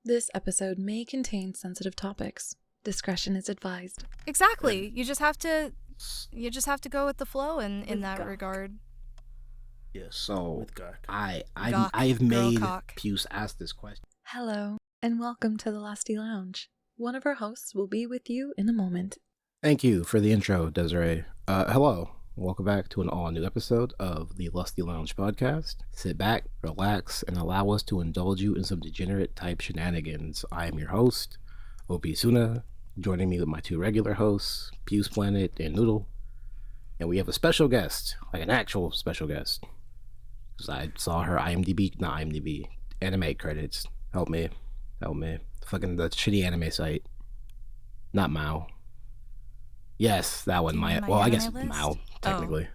This episode may contain sensitive topics. Discretion is advised. Exactly. You just have to go with the flow in that regard. Yes. So I've Gawk, made cock. Puce ask this question. Hello, and welcome to the Lusty Lounge. One of our hosts will be with you in a moment. Thank you for the intro, Desiree. Hello. Welcome back to an all-new episode of the Lusty Lounge podcast. Sit back, relax, and allow us to indulge you in some degenerate-type shenanigans. I am your host, Obi Suna, joining me with my two regular hosts, Puce Planet and Noodle. And we have a special guest, like an actual special guest. Because I saw her anime credits. Help me. Fucking the shitty anime site. Not Mao. Yes, that one. I guess list? Mao, technically.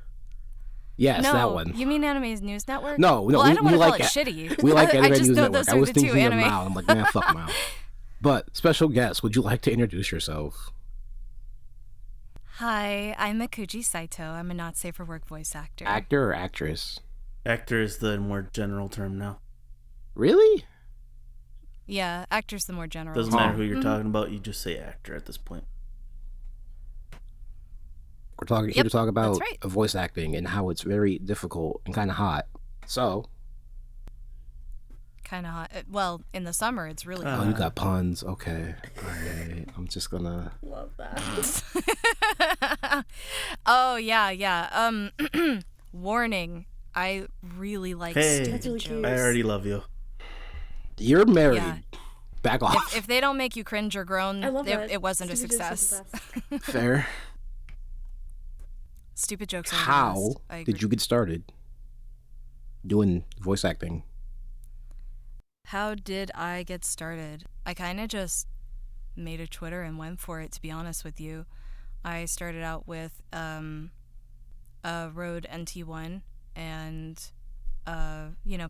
Yes, no, that one. You mean Anime's News Network? No, well, I don't want to call it shitty. We like Anime I just News know Network. those I are was the two thinking of anime. Mao. I'm like, man, fuck Mao. But, special guest, would you like to introduce yourself? Hi, I'm Akuji Saito. I'm a not safe for work voice actor. Actor or actress? Actor is the more general term now. Really? Yeah, actor's the more general. Doesn't matter who you're talking about, you just say actor at this point. We're talking here to talk about right. voice acting and how it's very difficult and kind of hot. So, Kind of hot. Well, in the summer, it's really oh, hot. you got puns. Okay. All right. I'm just gonna. Love that. Oh, yeah. Warning. I really like Hey, stupid really jokes. cute. I already love you. You're married. Yeah. Back off. If they don't make you cringe or groan, I love that. it wasn't a Stupid jokes success. are the best. Fair. Stupid jokes are the How best. I agree. did you get started doing voice acting? How did I get started? I kind of just made a Twitter and went for it, to be honest with you. I started out with a Rode NT1 and,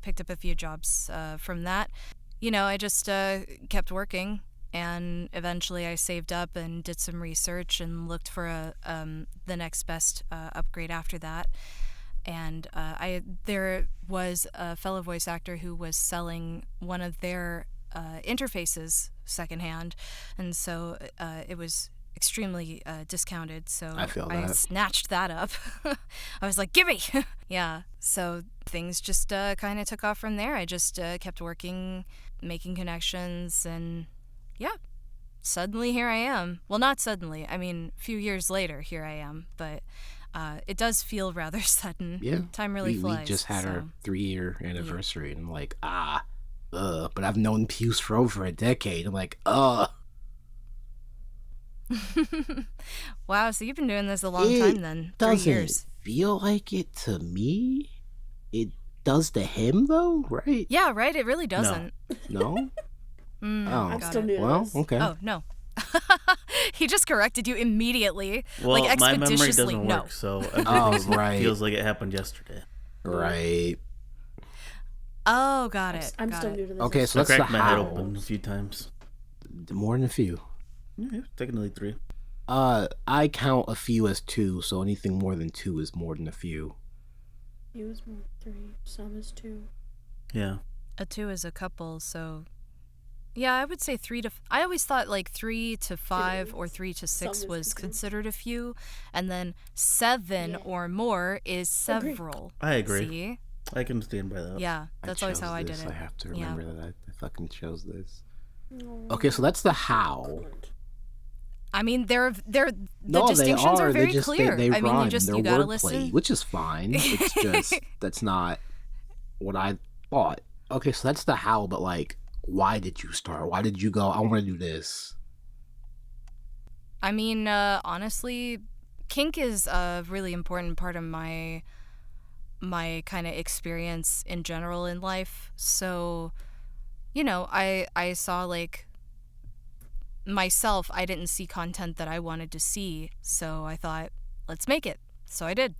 picked up a few jobs from that. I just kept working, and eventually I saved up and did some research and looked for the next best upgrade after that. And there was a fellow voice actor who was selling one of their interfaces secondhand, and so it was extremely discounted. So I feel that. snatched that up. I was like, "Gimme!" Yeah. So things just kind of took off from there. I just kept working, making connections, and yeah. Suddenly here I am. Well, not suddenly. I mean, a few years later, here I am. But it does feel rather sudden. Yeah. Time really flies. We just had so. our 3-year anniversary, and I'm like, but I've known Puce for over a decade. I'm like, Wow, so you've been doing this a long time then. 3 doesn't years. feel like it to me. It does to him, though, right? Yeah, right? It really doesn't. No? Oh. I'm got still it. new to Well, this. okay. Oh, no. He just corrected you immediately. Well, like my memory expeditiously. doesn't No. work, so Oh, everything right. feels like it happened yesterday. Right. Oh, got it. I'm got still it. new to this. Okay, so I that's the cracked my head how. open a few times. More than a few. Yeah, technically 3. I count a few as 2, so anything more than 2 is more than a few. You is more 3, some is 2. Yeah. A 2 is a couple, so yeah, I would say 3 to. I always thought like 3 to 5 or 3 to 6 Some is was the two. considered a few, and then 7 or more is several. I agree. See? I can stand by that. Yeah, that's always how I did it. I have to Yeah. remember that I fucking chose this. No. Okay, so that's the how. I mean, the No, distinctions they are. very they just, clear. They I mean, rhyme. you They're gotta wordplay, listen. which is fine. It's just that's not what I thought. Okay, so that's the how, but like, why did you start? Why did you go? I want to do this. I mean, honestly, kink is a really important part of my kind of experience in general in life. So, I saw like myself, I didn't see content that I wanted to see, so I thought, let's make it. So I did.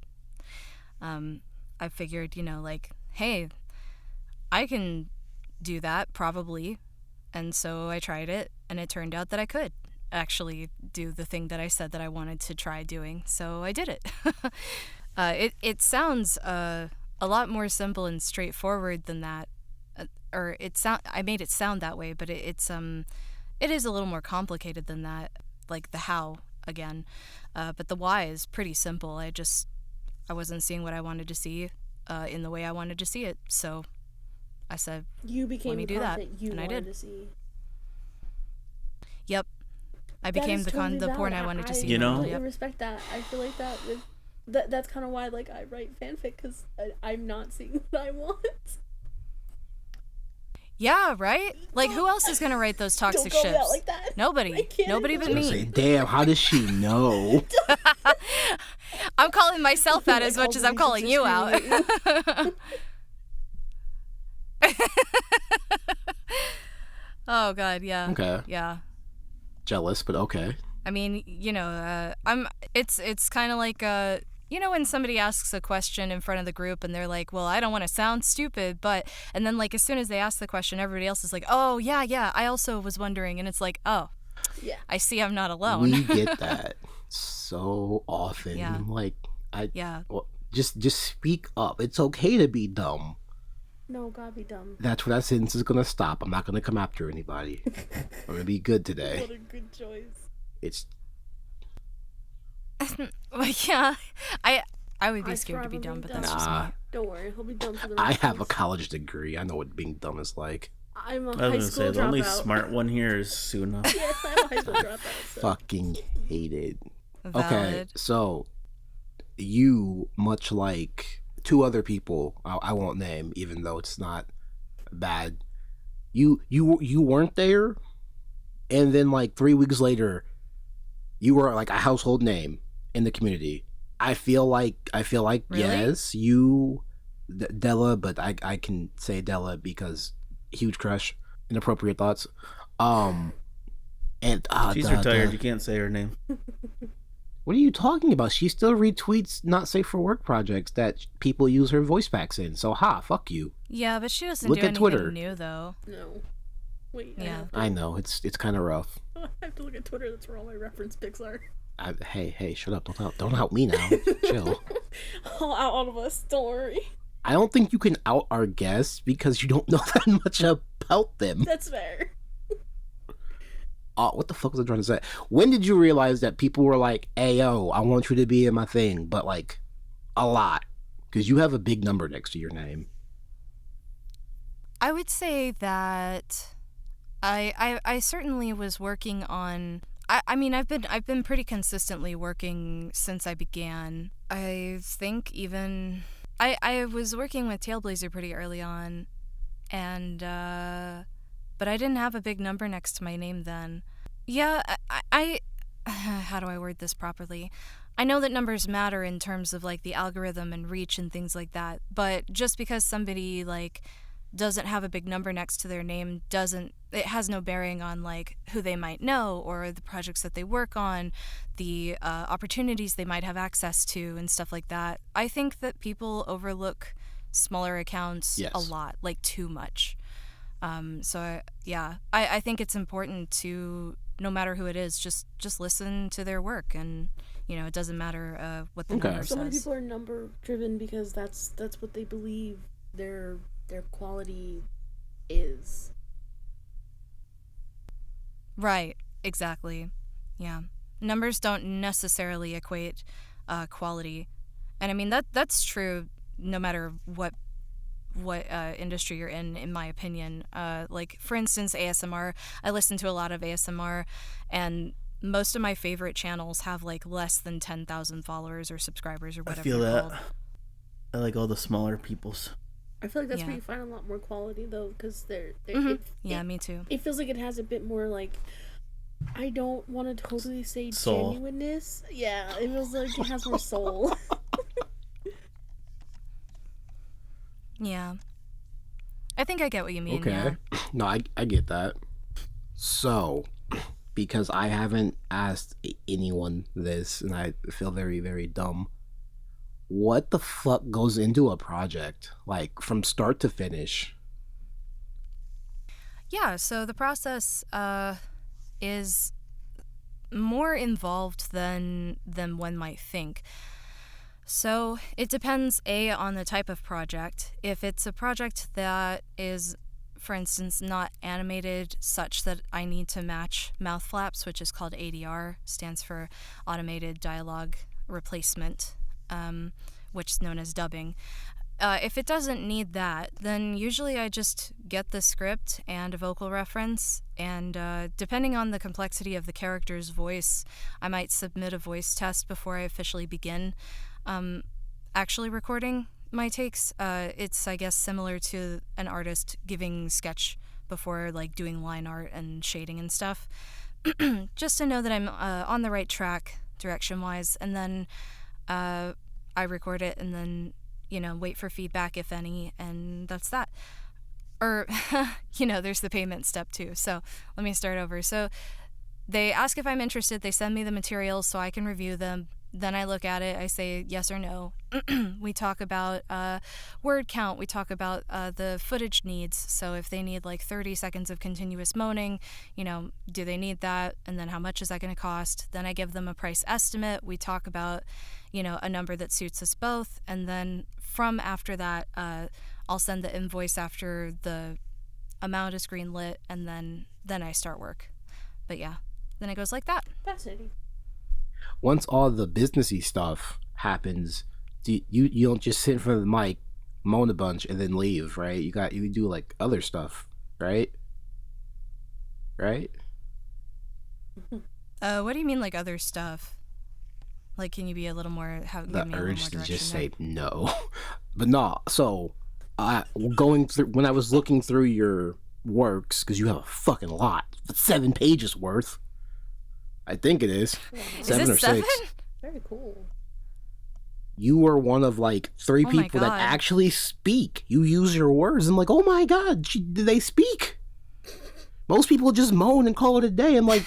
I figured, like, hey, I can do that probably. And so I tried it, and it turned out that I could actually do the thing that I said that I wanted to try doing. So I did it. It sounds a lot more simple and straightforward than that. I made it sound that way, but it is a little more complicated than that, like the how again. But the why is pretty simple. I wasn't seeing what I wanted to see in the way I wanted to see it. So I said, you became let me the do that, content you and I wanted did. to see. Yep. I That became is the totally the porn valid. I wanted to see. You know? I completely Yep. respect that. I feel like that's kind of why like I write fanfic, because I'm not seeing what I want. Yeah, right? Like, who else is gonna write those toxic Don't go ships? out like that. I Nobody. can't Nobody even. but I was gonna me. say, damn, how does she know? I'm calling myself out Like, as much all as the I'm calling nations you are out. screaming Oh God, yeah. Okay. Yeah. Jealous, but okay. I mean, it's kind of like when somebody asks a question in front of the group and they're like, well, I don't want to sound stupid, but, and then like as soon as they ask the question, everybody else is like, oh yeah, I also was wondering, and it's like, oh, Yeah. I see I'm not alone. We get that so often. Yeah. Like, Yeah. well, just speak up. It's okay to be dumb. No, God, be dumb. That's where that sentence is gonna stop. I'm not gonna come after anybody. I'm gonna be good today. What a good choice. It's Like, yeah, I would be I scared to be strive dumb, on but being that's dumb. just Nah. me. Don't worry, he'll be dumb for the rest I of have a us. college degree. I know what being dumb is like. I'm a I was high gonna school say the only dropout. smart one here is Suna. Yes, I'm a high school dropout. So. Fucking hate it. Okay, Valid. so you, much like two other people, I won't name, even though it's not bad. You weren't there, and then like 3 weeks later, you were like a household name in the community. I feel like Really? yes, you, Della, but I can say Della because huge crush, inappropriate thoughts. And She's retired. You can't say her name. What are you talking about? She still retweets not safe for work projects that people use her voice packs in. So fuck you. Yeah, but she doesn't Look do at anything Twitter. new though. No. Wait, Yeah. I know it's kind of rough. I have to look at Twitter. That's where all my reference pics are. Hey, shut up! Don't help me now. Chill. I'll out all of us. Don't worry. I don't think you can out our guests because you don't know that much about them. That's fair. What the fuck was I trying to say? When did you realize that people were like, "Hey, yo, I want you to be in my thing," but like a lot because you have a big number next to your name? I would say that I certainly was working on. I mean, I've been pretty consistently working since I began. I think even I was working with Tailblazer pretty early on, and but I didn't have a big number next to my name then. Yeah, I how do I word this properly? I know that numbers matter in terms of like the algorithm and reach and things like that, but just because somebody like doesn't have a big number next to their name it has no bearing on like who they might know or the projects that they work on, the opportunities they might have access to and stuff like that. I think that people overlook smaller accounts Yes. a lot, like too much. I think it's important to, no matter who it is, just listen to their work, and it doesn't matter what the Okay. number So many says. people are number driven because that's what they believe their quality is. Right, exactly. Yeah. Numbers don't necessarily equate quality. And I mean that's true no matter what industry you're in my opinion. Like for instance, ASMR. I listen to a lot of ASMR, and most of my favorite channels have like less than 10,000 followers or subscribers or I whatever feel they're that. called. I like all the smaller people's. I feel like that's Yeah. where you find a lot more quality though, because Mhm. Yeah, me too. it feels like it has a bit more like, I don't want to totally say Soul. genuineness. Yeah, it feels like it has more soul. Yeah. I think I get what you mean. Okay. Yeah. No, I get that. So, because I haven't asked anyone this, and I feel very, very dumb. What the fuck goes into a project, like from start to finish? Yeah, so the process is more involved than one might think. So it depends, on the type of project. If it's a project that is for instance, not animated such that I need to match mouth flaps, which is called ADR, stands for Automated Dialogue Replacement, which is known as dubbing. If it doesn't need that, then usually I just get the script and a vocal reference, and depending on the complexity of the character's voice, I might submit a voice test before I officially begin actually recording my takes. It's, I guess, similar to an artist giving sketch before, like, doing line art and shading and stuff, just to know that I'm on the right track direction-wise, and then I record it, and then wait for feedback, if any, and that's that. Or, there's the payment step too. So let me start over. So they ask if I'm interested. They send me the materials so I can review them. Then I look at it. I say yes or no. We talk about word count. We talk about the footage needs. So if they need like 30 seconds of continuous moaning, do they need that? And then how much is that going to cost? Then I give them a price estimate. We talk about, a number that suits us both. And then from after that, I'll send the invoice after the amount is greenlit, and then I start work. But yeah, then it goes like that. Fascinating. Once all the businessy stuff happens, you don't just sit in front of the mic, moan a bunch, and then leave, right? You do like other stuff, right? Right? What do you mean, like other stuff? Like, can you be a little more? The urge to just say no, but no. So, going through when I was looking through your works, because you have a fucking lot, 7 pages worth. I think it is. Yeah. 7 or 6. Very cool. You were one of like 3 people that actually speak. You use your words. I'm like, oh my god, did they speak? Most people just moan and call it a day. I'm like,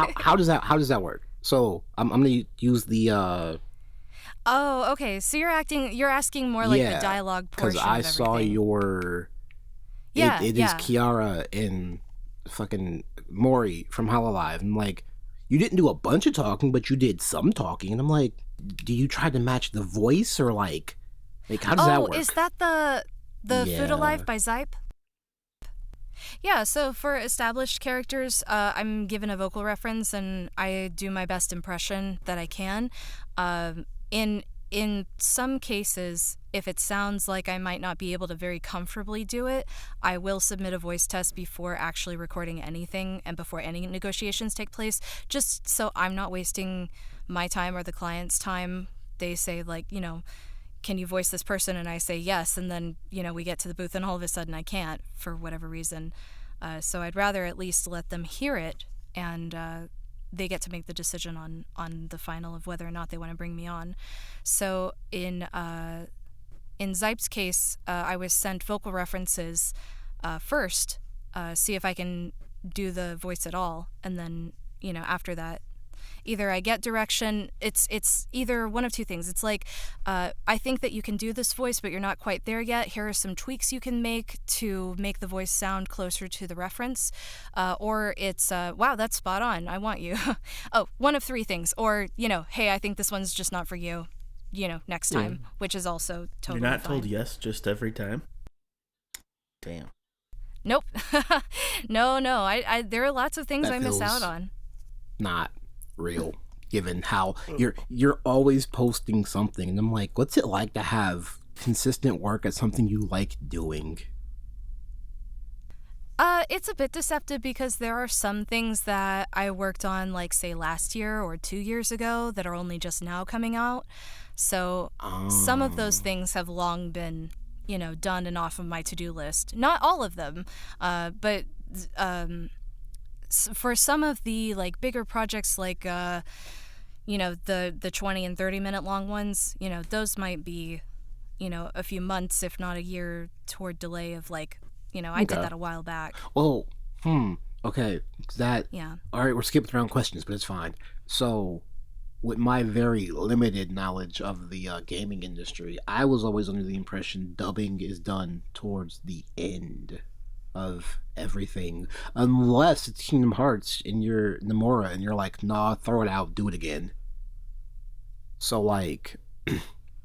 how does that work? So I'm gonna use the. Oh, okay. So you're asking more like the dialogue portion. Because I saw your. Yeah, it is Kiara and fucking Mori from Hololive. I'm like, you didn't do a bunch of talking, but you did some talking, and I'm like, do you try to match the voice or like how does that work? Oh, is that the Food Alive by Zype? Yeah, so for established characters, I'm given a vocal reference, and I do my best impression that I can. In some cases, if it sounds like I might not be able to very comfortably do it, I will submit a voice test before actually recording anything and before any negotiations take place, just so I'm not wasting my time or the client's time. They say, like, can you voice this person? And I say yes, and then, we get to the booth and all of a sudden I can't for whatever reason. So I'd rather at least let them hear it, and they get to make the decision on the final of whether or not they want to bring me on. So in Zype's case, I was sent vocal references first, see if I can do the voice at all, and then, after that, either I get direction. It's either one of two things. It's like, I think that you can do this voice, but you're not quite there yet. Here are some tweaks you can make to make the voice sound closer to the reference. Or it's, wow, that's spot on. I want you. Oh, one of 3 things. Or, hey, I think this one's just not for you, next time, which is also totally You're not fine. told yes just every time? Damn. Nope. No. I there are lots of things That I miss feels out on. Not real, given how you're always posting something, and I'm like, what's it like to have consistent work at something you like doing? It's a bit deceptive because there are some things that I worked on, like, say, last year or 2 years ago that are only just now coming out. So some of those things have long been, done and off of my to-do list. Not all of them, but for some of the, like, bigger projects, like, the 20 and 30 minute long ones, those might be, a few months, if not a year, toward delay of, like, I did that a while back. Well, okay, Yeah. All right, we're skipping around questions, but it's fine. So, with my very limited knowledge of the gaming industry, I was always under the impression dubbing is done towards the end of everything, unless it's Kingdom Hearts and you're Nomura and you're like, nah, throw it out, do it again. So, like,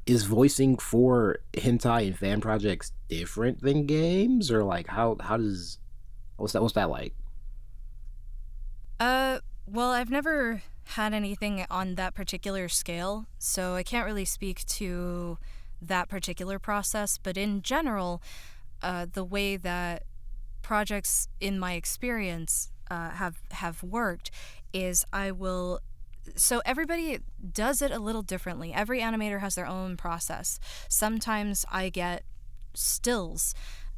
is voicing for hentai and fan projects different than games, or like how does what's that like? Well, I've never had anything on that particular scale, so I can't really speak to that particular process, but in general, the way that projects in my experience have worked is so everybody does it a little differently. Every animator has their own process. Sometimes I get stills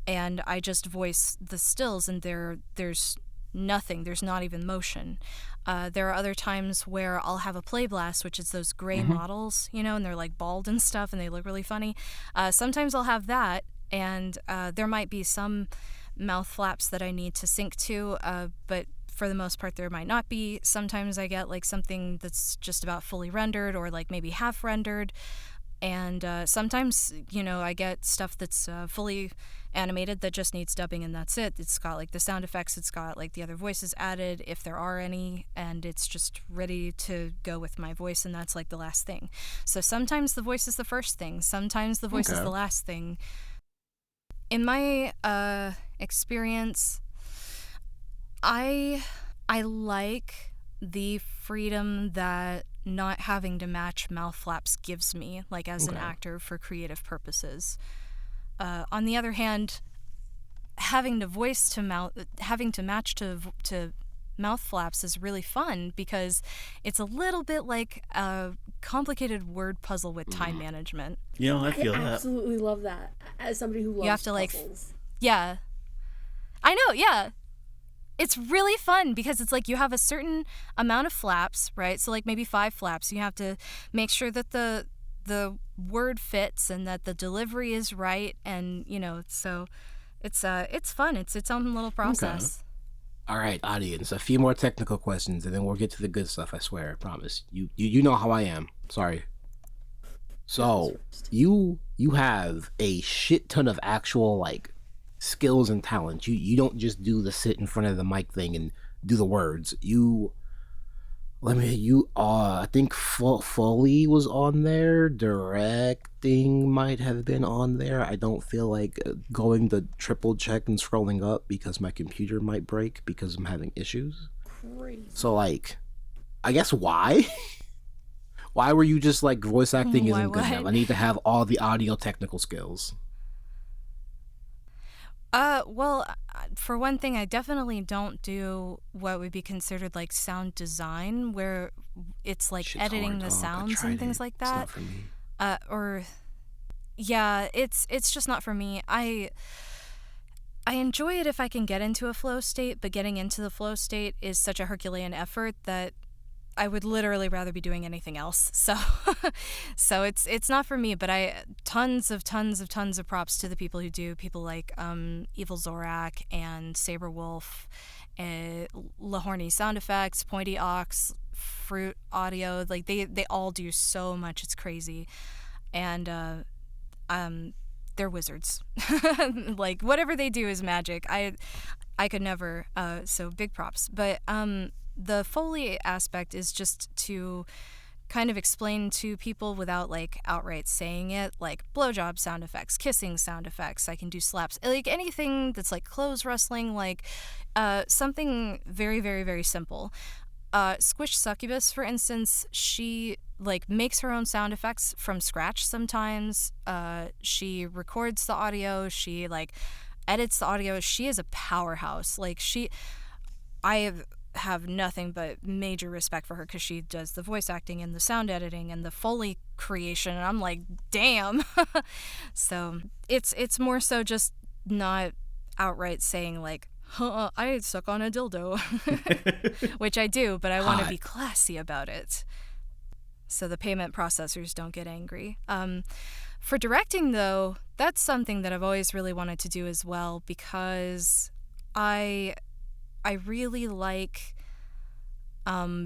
and I just voice the stills, and there's nothing, there's not even motion. There are other times where I'll have a play blast, which is those gray models, and they're like bald and stuff and they look really funny. Sometimes I'll have that, and there might be some mouth flaps that I need to sync to, but for the most part there might not be. Sometimes I get like something that's just about fully rendered or like maybe half rendered, and sometimes I get stuff that's fully animated that just needs dubbing and that's it. It's got like the sound effects, it's got like the other voices added if there are any, and it's just ready to go with my voice, and that's like the last thing. So sometimes the voice is the first thing, sometimes the voice is the last thing. In my experience, I like the freedom that not having to match mouth flaps gives me, like as an actor for creative purposes. On the other hand, having to match to mouth flaps is really fun because it's a little bit like a complicated word puzzle with time management. I feel I that. absolutely love that. As somebody who loves You have to puzzles. Yeah. I know, yeah. It's really fun because it's like you have a certain amount of flaps, right? So like maybe 5 flaps. You have to make sure that the word fits and that the delivery is right, and so it's fun. It's its own little process. All right, audience, a few more technical questions and then we'll get to the good stuff, I swear, I promise. You know how I am. Sorry. So, you have a shit ton of actual like skills and talent. You don't just do the sit in front of the mic thing and do the words. I think Foley was on there. Directing might have been on there. I don't feel like going to triple check and scrolling up because my computer might break because I'm having issues. Crazy. So like, I guess why? Why were you just like voice acting isn't good enough? I need to have all the audio technical skills. Well, for one thing, I definitely don't do what would be considered like sound design, where it's like Shit's editing hard, the dog. I sounds tried and things it. like It's that. not for me. It's just not for me. I enjoy it if I can get into a flow state, but getting into the flow state is such a Herculean effort that I would literally rather be doing anything else. So it's not for me, but tons of props to the people who do, people like Evil Zorak and Saber Wolf, Hornies sound effects, Pointy Ox, Fruit Audio, like they all do so much, it's crazy. And they're wizards. Like whatever they do is magic. I could never, so big props. But the Foley aspect is just to kind of explain to people without like outright saying it, like blowjob sound effects, kissing sound effects. I can do slaps, like anything that's like clothes rustling, like something very, very, very simple. Squish Succubus, for instance, she like makes her own sound effects from scratch sometimes. She records the audio, she like edits the audio. She is a powerhouse. Like I have nothing but major respect for her because she does the voice acting and the sound editing and the Foley creation, and I'm like, damn. So it's more so just not outright saying like, I suck on a dildo, which I do, but I want to be classy about it so the payment processors don't get angry. For directing, though, that's something that I've always really wanted to do as well, because I really like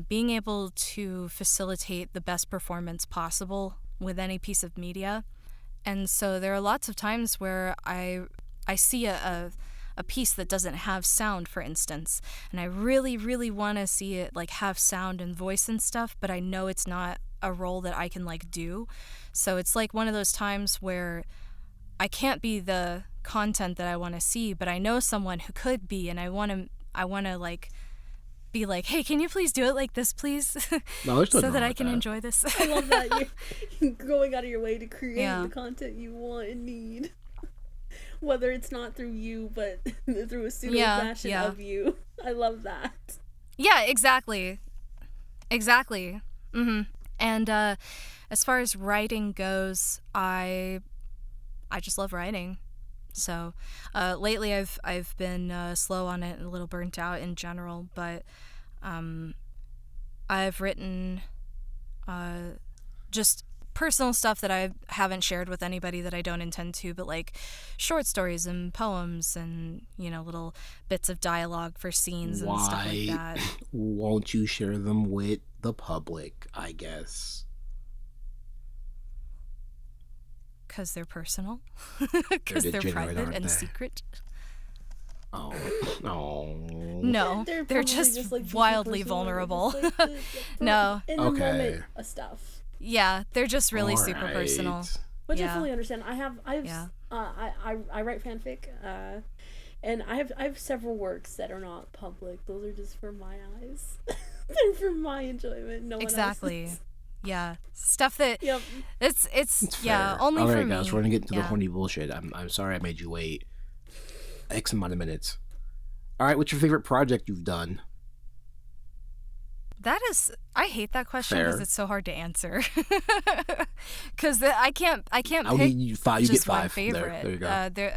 being able to facilitate the best performance possible with any piece of media. And so there are lots of times where I see a piece that doesn't have sound, for instance, and I really, really want to see it like have sound and voice and stuff, but I know it's not a role that I can like do. So it's like one of those times where I can't be the content that I want to see, but I know someone who could be, and I want to like be like, hey, can you please do it like this, please? No, there's so nothing that wrong I with can that. enjoy this. I love that you're going out of your way to create Yeah. the content you want and need. Whether it's not through you, but through a pseudo fashion of you. I love that. Yeah, exactly. Exactly. And as far as writing goes, I just love writing. So lately I've been slow on it and a little burnt out in general, but I've written just personal stuff that I haven't shared with anybody that I don't intend to, but like short stories and poems and, you know, little bits of dialogue for scenes and stuff like that. Won't you share them with the public, I guess? Because they're personal. Because they're degenerate, private aren't and they? secret. Oh. No, they're probably just like, wildly personal, vulnerable. just, like, No. in the Okay. moment of stuff. Yeah, they're just really All super right. personal. Which Yeah. I fully understand. I write fanfic, and I have several works that are not public. Those are just for my eyes. They're for my enjoyment. No Exactly. one else's. Yeah, stuff that Yep. it's yeah, fair. only All for right, me. guys, we're gonna get into the Yeah. horny bullshit. I'm sorry I made you wait X amount of minutes. All right, what's your favorite project you've done? That is, I hate that question because Fair. it's so hard to answer. Because I can't I'll pick give you five. You just get five. one favorite. There you go.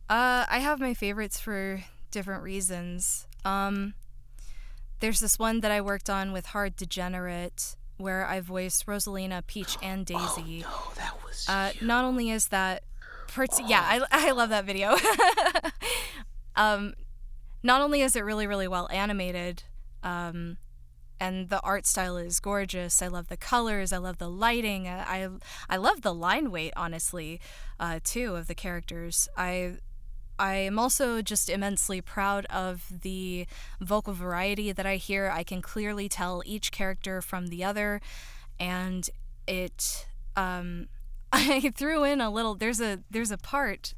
I have my favorites for different reasons. There's this one that I worked on with Hard Degenerate where I voiced Rosalina, Peach, and Daisy. Oh, no, that was Not only is that, I love that video. Not only is it really, really well animated, and the art style is gorgeous. I love the colors. I love the lighting. I love the line weight, honestly, too, of the characters. I am also just immensely proud of the vocal variety that I hear. I can clearly tell each character from the other, and it. I threw in a little. There's a part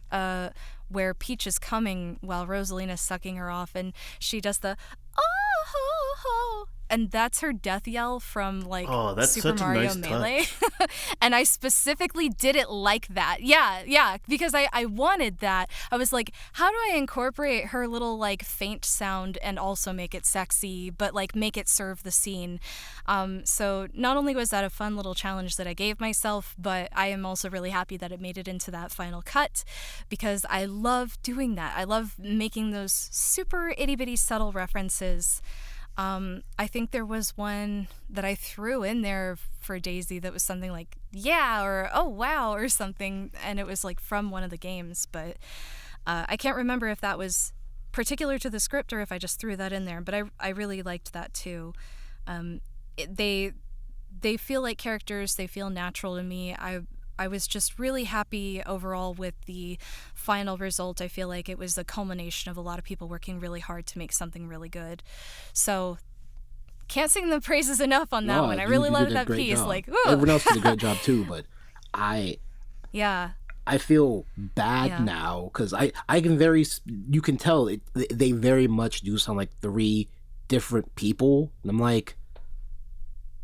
where Peach is coming while Rosalina's sucking her off, and she does the oh ho ho, and that's her death yell from like that's Super such a Mario nice Melee. touch. And I specifically did it like that. Yeah, because I wanted that. I was like, how do I incorporate her little like faint sound and also make it sexy, but like make it serve the scene? So not only was that a fun little challenge that I gave myself, but I am also really happy that it made it into that final cut because I love doing that. I love making those super itty-bitty subtle references. I think there was one that I threw in there for Daisy that was something like, yeah, or oh, wow, or something, and it was like from one of the games, but I can't remember if that was particular to the script or if I just threw that in there, but I really liked that too. They feel like characters, they feel natural to me. I was just really happy overall with the final result. I feel like it was a culmination of a lot of people working really hard to make something really good. So, can't sing the praises enough on that one. I really loved that piece. Job. Like, ooh. Everyone else did a great job too, but I feel bad now because I can you can tell they very much do sound like three different people, and I'm like,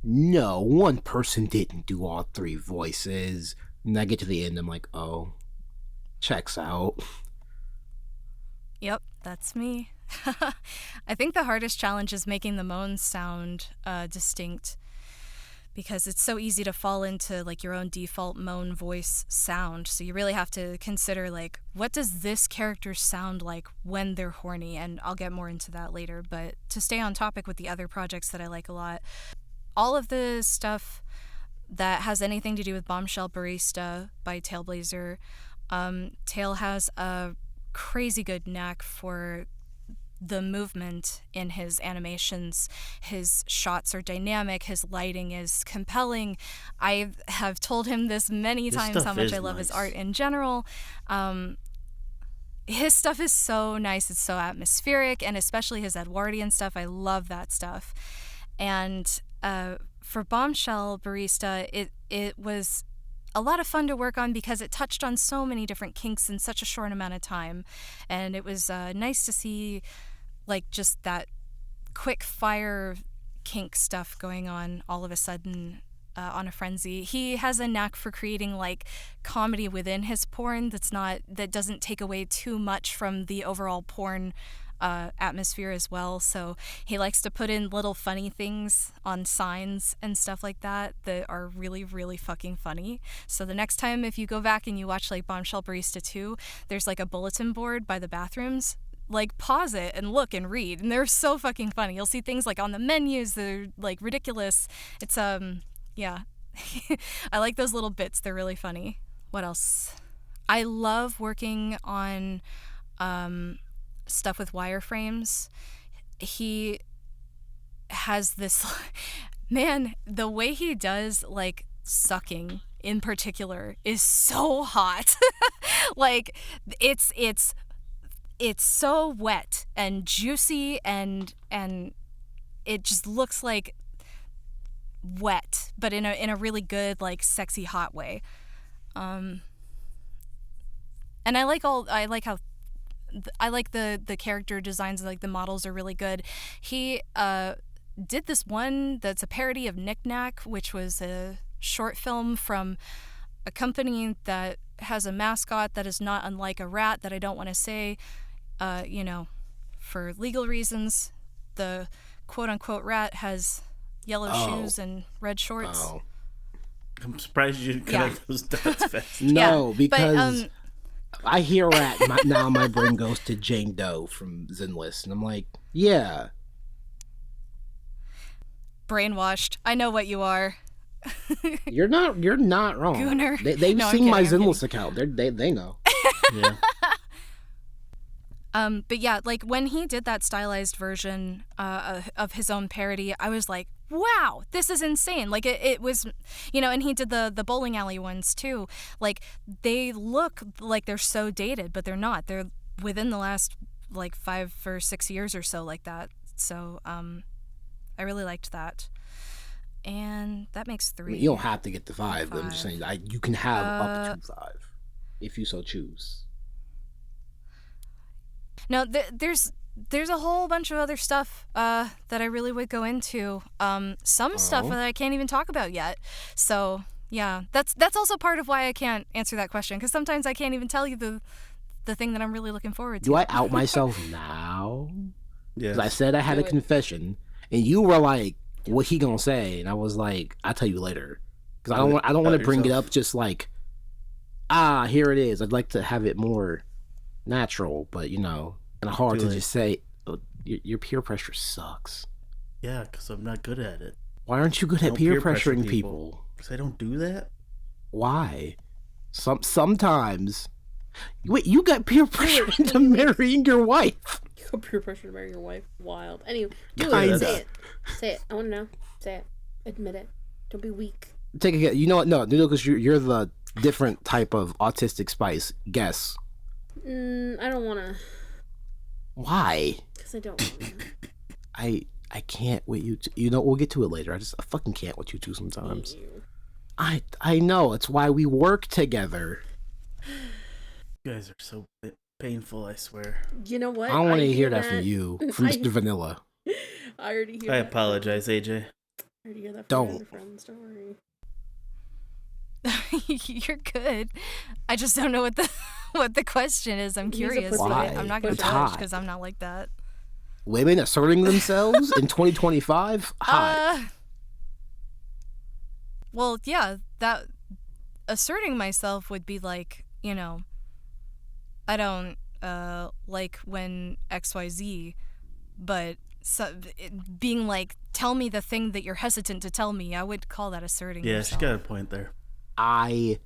no, one person didn't do all three voices. And I get to the end, I'm like, oh, checks out. Yep, that's me. I think the hardest challenge is making the moans sound distinct because it's so easy to fall into like your own default moan voice sound. So you really have to consider like, what does this character sound like when they're horny? And I'll get more into that later. But to stay on topic with the other projects that I like a lot, all of the stuff that has anything to do with Bombshell Barista by Tailblazer. Tail has a crazy good knack for the movement in his animations. His shots are dynamic, his lighting is compelling. I have told him this many times how much I love his art in general. His stuff is so nice, it's so atmospheric, and especially his Edwardian stuff. I love that stuff. And for Bombshell Barista, it was a lot of fun to work on because it touched on so many different kinks in such a short amount of time. And it was nice to see like just that quick fire kink stuff going on all of a sudden on a frenzy. He has a knack for creating like comedy within his porn that doesn't take away too much from the overall porn atmosphere as well. So he likes to put in little funny things on signs and stuff like that are really, really fucking funny. So the next time if you go back and you watch like Bombshell Barista 2, there's like a bulletin board by the bathrooms. Like pause it and look and read, and they're so fucking funny. You'll see things like on the menus, they're like ridiculous. It's yeah. I like those little bits, they're really funny. What else? I love working on stuff with wireframes. He has this man, the way he does like sucking in particular is so hot. Like it's so wet and juicy and it just looks like wet, but in a really good like sexy hot way. And I like the character designs, like the models are really good. He did this one that's a parody of Knick Knack, which was a short film from a company that has a mascot that is not unlike a rat that I don't want to say, for legal reasons. The quote-unquote rat has yellow shoes and red shorts. Oh. I'm surprised you didn't connect those dots fast. No, because I hear rat, now my brain goes to Jane Doe from Zenlist, and I'm like, yeah. Brainwashed. I know what you are. You're not wrong. Gooner. They've No, seen my I'm kidding. Zenlist account. They know. Yeah. But yeah, like when he did that stylized version of his own parody, I was like, wow, this is insane. Like it was, and he did the bowling alley ones too. Like they look like they're so dated, but they're not. They're within the last like 5 or 6 years or so like that. So I really liked that. And that makes 3. I mean, you don't have to get the 5. But I'm just saying, you can have up to 5 if you so choose. No, there's a whole bunch of other stuff that I really would go into. Some stuff that I can't even talk about yet. So yeah, that's also part of why I can't answer that question, because sometimes I can't even tell you the thing that I'm really looking forward to. Do I out myself now? Yeah. Because I said I had a confession, and you were like, "What he gonna say?" And I was like, "I'll tell you later," because I don't want to bring it up just like, here it is. I'd like to have it more natural, but and hard to just say, your peer pressure sucks. Yeah, because I'm not good at it. Why aren't you good at peer pressuring people? Because I don't do that. Why? Sometimes. Wait, you got peer pressure into marrying your wife? You got peer pressure to marry your wife? Wild. Anyway, do Kinda. it. Say it. Say it. I want to know. Say it. Admit it. Don't be weak. Take a guess. You know what? No, because you're the different type of autistic spice. Guess. I don't want to. Why? Because I don't want to. I can't with you. We'll get to it later. I fucking can't with you two sometimes. I know. It's why we work together. You guys are so painful, I swear. You know what? I don't want to hear that from you, from Mr. Vanilla. I already hear I that. apologize, AJ. I already hear that from Don't. your other friends. Don't worry. You're good. I just don't know what the question is. I'm curious. Why? I'm not going It's to judge hot. because I'm not like that. Women asserting themselves in 2025? Hot. Well, yeah, that asserting myself would be like, I don't like when XYZ, but being like, tell me the thing that you're hesitant to tell me, I would call that asserting Yeah, yourself. she got a point there. I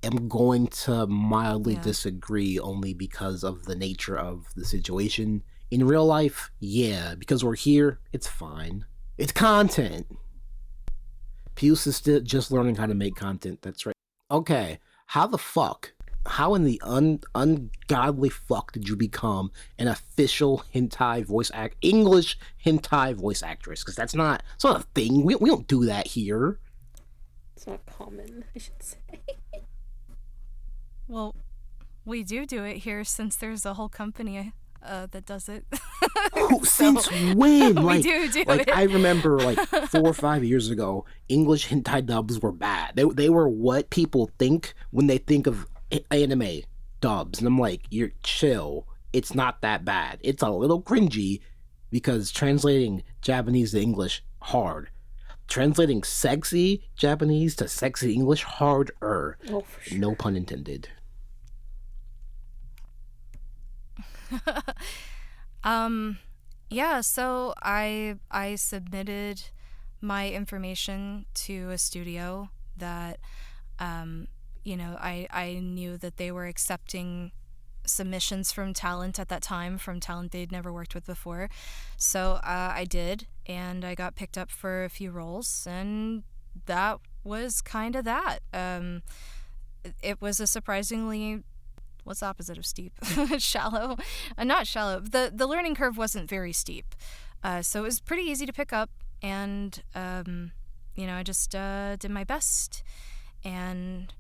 am going to mildly disagree only because of the nature of the situation. In real life, yeah, because we're here, it's fine. It's content. Puce is still just learning how to make content, that's right. Okay, how the fuck how in the ungodly fuck did you become an official hentai English hentai voice actress? Because it's not a thing. We don't do that here. It's not common, I should say. Well, we do it here since there's a whole company that does it. Oh, since when? We do like, it. I remember, like, 4 or 5 years ago, English hentai dubs were bad. They were what people think when they think of anime dubs. And I'm like, you're chill. It's not that bad. It's a little cringy because translating Japanese to English, hard. Translating sexy Japanese to sexy English, harder. Oh, for sure. No pun intended. Yeah, so I submitted my information to a studio that I knew that they were accepting submissions from talent at that time, from talent they'd never worked with before. So I did, and I got picked up for a few roles, and that was kind of that. It was a surprisingly, what's the opposite of steep? Shallow. Not shallow. The learning curve wasn't very steep. So it was pretty easy to pick up, and I just did my best, and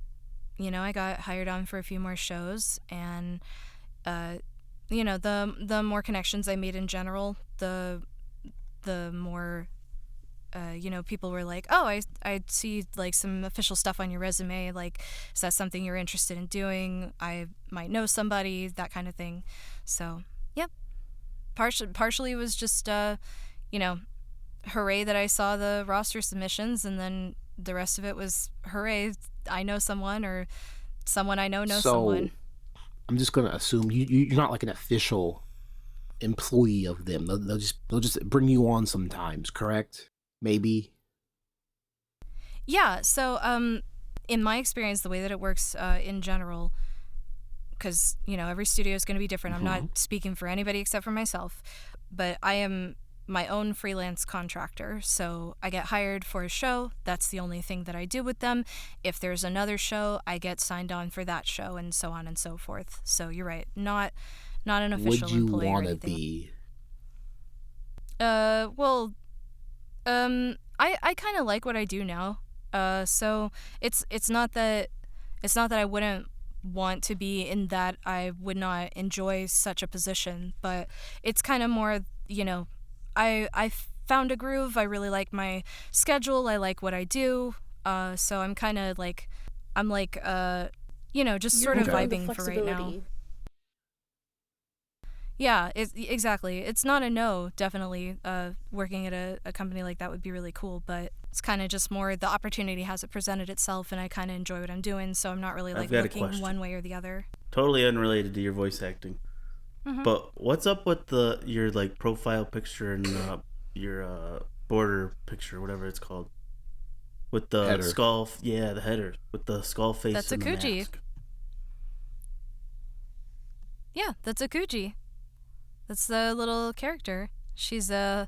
I got hired on for a few more shows, and the more connections I made in general, the more people were like, oh, I see like some official stuff on your resume, like, is that something you're interested in doing? I might know somebody, that kind of thing. So yep, partially it was just hooray that I saw the roster submissions, and then the rest of it was hooray, I know someone, or someone I know knows someone. I'm just gonna assume you're not like an official employee of them. They'll just bring you on sometimes, correct? Maybe. Yeah. So in my experience, the way that it works in general, because every studio is going to be different. Mm-hmm. I'm not speaking for anybody except for myself, but I am my own freelance contractor. So I get hired for a show. That's the only thing that I do with them. If there's another show, I get signed on for that show, and so on and so forth. So you're right, not an official employee. Would you want to be? I kind of like what I do now. So it's not that I wouldn't want to be in that I would not enjoy such a position, but it's kind of more, I found a groove. I really like my schedule. I like what I do. So I'm kind of like, just sort of vibing for right now. Yeah, exactly. It's not a no, definitely. Working at a company like that would be really cool, but it's kind of just more the opportunity hasn't presented itself, and I kind of enjoy what I'm doing, so I'm not really like looking one way or the other. Totally unrelated to your voice acting. Mm-hmm. But what's up with your like profile picture and your border picture, whatever it's called, with the header. Skull? Yeah, the header with the skull face. That's and Akuji. The mask. Yeah, that's Akuji. That's the little character. She's a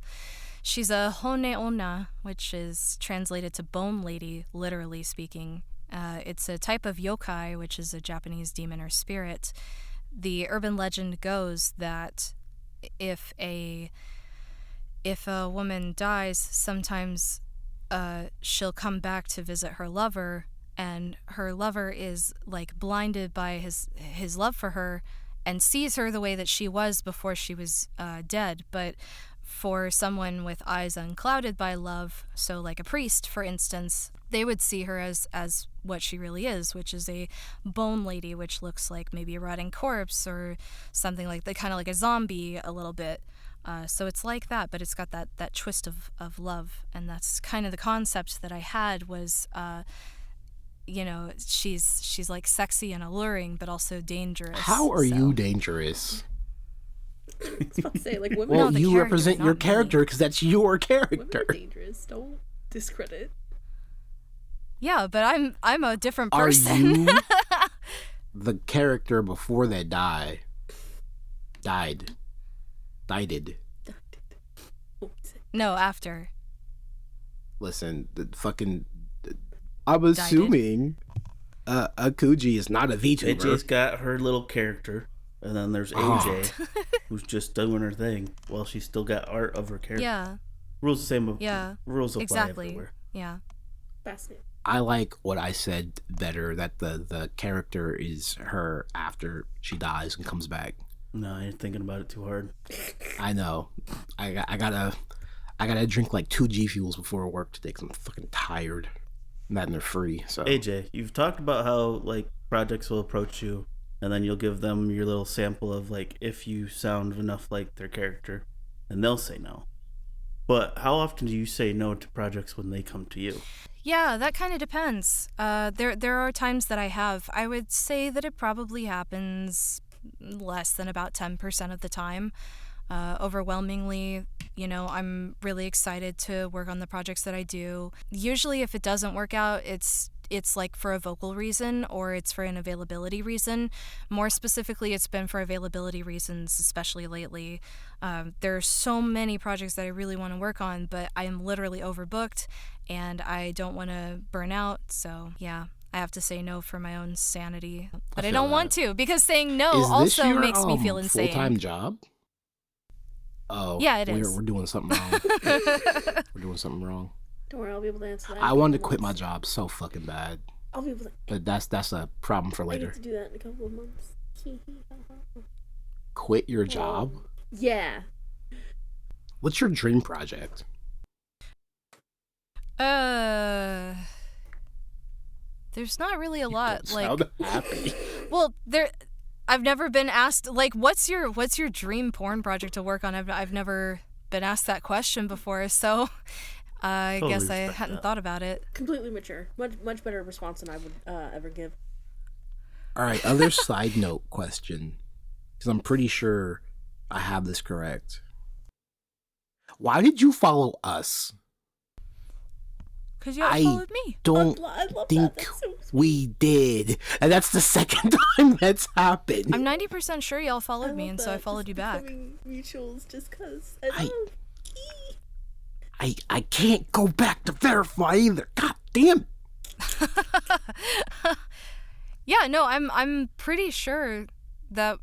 Hone Onna, which is translated to bone lady, literally speaking. It's a type of yokai, which is a Japanese demon or spirit. The urban legend goes that if a woman dies, sometimes she'll come back to visit her lover, and her lover is like blinded by his love for her and sees her the way that she was before she was dead. But for someone with eyes unclouded by love, so like a priest, for instance, they would see her as what she really is, which is a bone lady, which looks like maybe a rotting corpse or something like that, kind of like a zombie a little bit. So it's like that, but it's got that twist of love, and that's kind of the concept that I had was, she's like sexy and alluring, but also dangerous. How are you dangerous? I was about to say, like, women. Well, you represent your character because that's your character. Women are dangerous. Don't discredit. Yeah, but I'm a different person. Are you the character before they died? No, after. Listen, I'm assuming Akuji is not a VTuber. AJ's got her little character, and then there's AJ, who's just doing her thing while she's still got art of her character. Yeah. Rules the same. Yeah. Rules apply exactly. everywhere. Yeah. Fascinating. I like what I said better, that the character is her after she dies and comes back. No, you're thinking about it too hard. I know. I gotta drink like 2 G Fuels before work today because I'm fucking tired. And they're free. So AJ, you've talked about how like projects will approach you, and then you'll give them your little sample of like if you sound enough like their character, and they'll say no. But how often do you say no to projects when they come to you? Yeah, that kind of depends. There are times that I have. I would say that it probably happens less than about 10% of the time. Overwhelmingly, I'm really excited to work on the projects that I do. Usually if it doesn't work out, it's like for a vocal reason or it's for an availability reason. More specifically, it's been for availability reasons, especially lately. There are so many projects that I really want to work on, but I am literally overbooked and I don't want to burn out. So yeah, I have to say no for my own sanity. But I don't want to, because saying no also makes me feel insane. Full-time job? Oh, yeah, it is. We're doing something wrong. We're doing something wrong. Don't worry, I'll be able to answer that. I wanted to quit my job so fucking bad. I'll be able to. But that's a problem for I later. need to do that in a couple of months. Quit your job? Yeah. What's your dream project? There's not really a lot. Sound happy. Well, I've never been asked like what's your dream porn project to work on. I've never been asked that question before, so I Totally guess I respect hadn't that. thought about it. Completely mature. Much better response than I would ever give. All right, other side note question, because I'm pretty sure I have this correct. Why did you follow us? Because you followed me. Don't I love think that. That's so sweet. we did, and that's the second time that's happened. I'm 90% sure y'all followed love me, and so I that. followed you back. Becoming mutuals just because. I can't go back to verify either. God damn. Yeah, no, I'm pretty sure that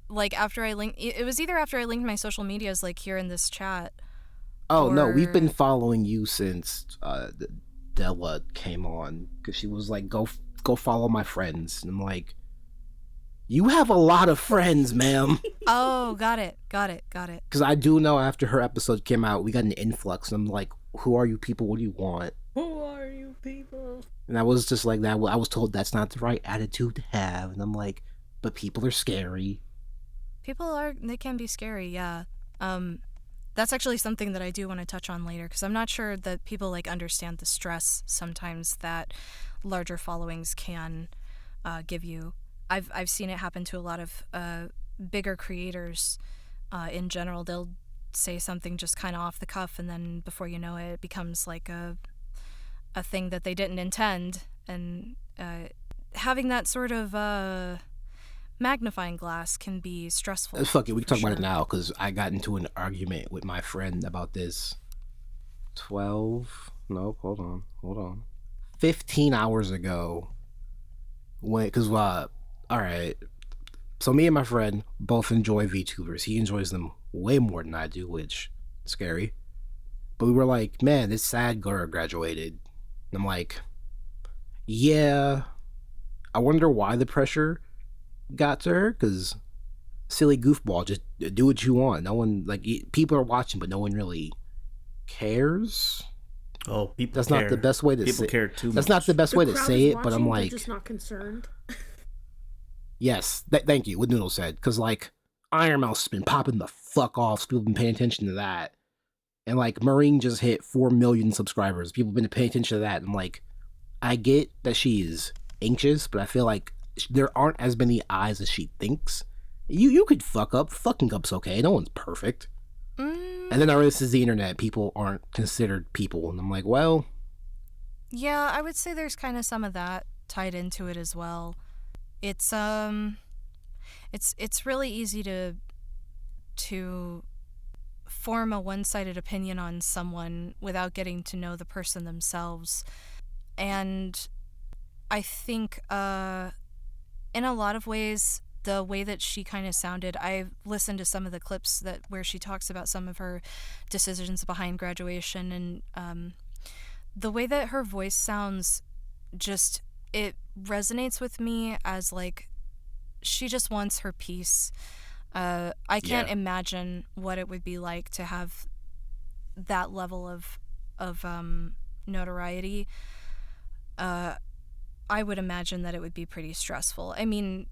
like after I linked, it was either after I linked my social medias like here in this chat. Oh no, we've been following you since Della came on, because she was like, go follow my friends, and I'm like, you have a lot of friends, ma'am. Oh, got it. Because I do know after her episode came out, we got an influx, and I'm like, who are you people? What do you want? Who are you people? And I was just like that. I was told that's not the right attitude to have, and I'm like, but people are scary. They can be scary, yeah. That's actually something that I do want to touch on later, because I'm not sure that people like understand the stress sometimes that larger followings can give you. I've seen it happen to a lot of bigger creators in general. They'll say something just kind of off the cuff, and then before you know it, it becomes like a thing that they didn't intend, and having that sort of magnifying glass can be stressful. Fuck it, we can talk about it now, because I got into an argument with my friend about this 15 hours ago. Alright, so me and my friend both enjoy VTubers. He enjoys them way more than I do, which is scary. But we were like, man, this sad girl graduated. And I'm like, yeah, I wonder why the pressure got to her, because silly goofball, just do what you want. No one, like, people are watching, but no one really cares. Oh, people That's care. not the best way to People say care too much. That's not the best way to say it, but I'm like, just not concerned. yes, thank you, what Noodle said, because like Iron Mouse has been popping the fuck off, so people have been paying attention to that, and like Marine just hit 4 million subscribers. People have been paying attention to that. I'm like, I get that she's anxious, but I feel like there aren't as many eyes as she thinks. You could fuck up. Fucking up's okay. No one's perfect. And then this is the internet. People aren't considered people, and I'm like, well, yeah, I would say there's kind of some of that tied into it as well. It's really easy to form a one-sided opinion on someone without getting to know the person themselves. And I think in a lot of ways, the way that she kind of sounded, I've listened to some of the clips where she talks about some of her decisions behind graduation, and the way that her voice sounds, just, it resonates with me as, like, she just wants her peace. I can't imagine what it would be like to have that level of notoriety. I would imagine that it would be pretty stressful. I mean,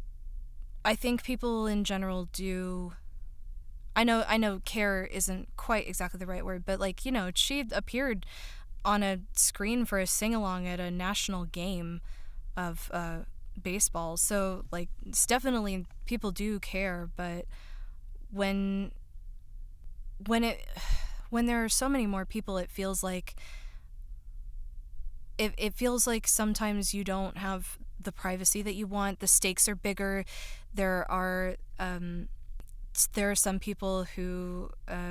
I think people in general do. I know care isn't quite exactly the right word, but, like, you know, she appeared on a screen for a sing-along at a national game of baseball. So, like, it's definitely people do care, but when there are so many more people, it feels like sometimes you don't have the privacy that you want. The stakes are bigger. There are some people who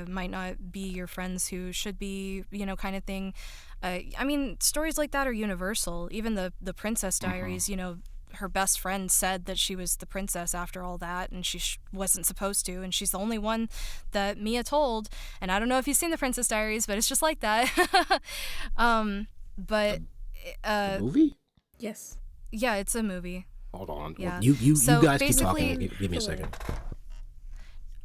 might not be your friends who should be, you know, kind of thing. I mean, stories like that are universal. Even the Princess Diaries, you know, her best friend said that she was the princess after all that, and she wasn't supposed to, and she's the only one that Mia told. And I don't know if you've seen the Princess Diaries, but it's just like that. But the movie? Yes. Yeah, it's a movie. Hold on. Yeah. You So guys keep basically- talking. Give me a second.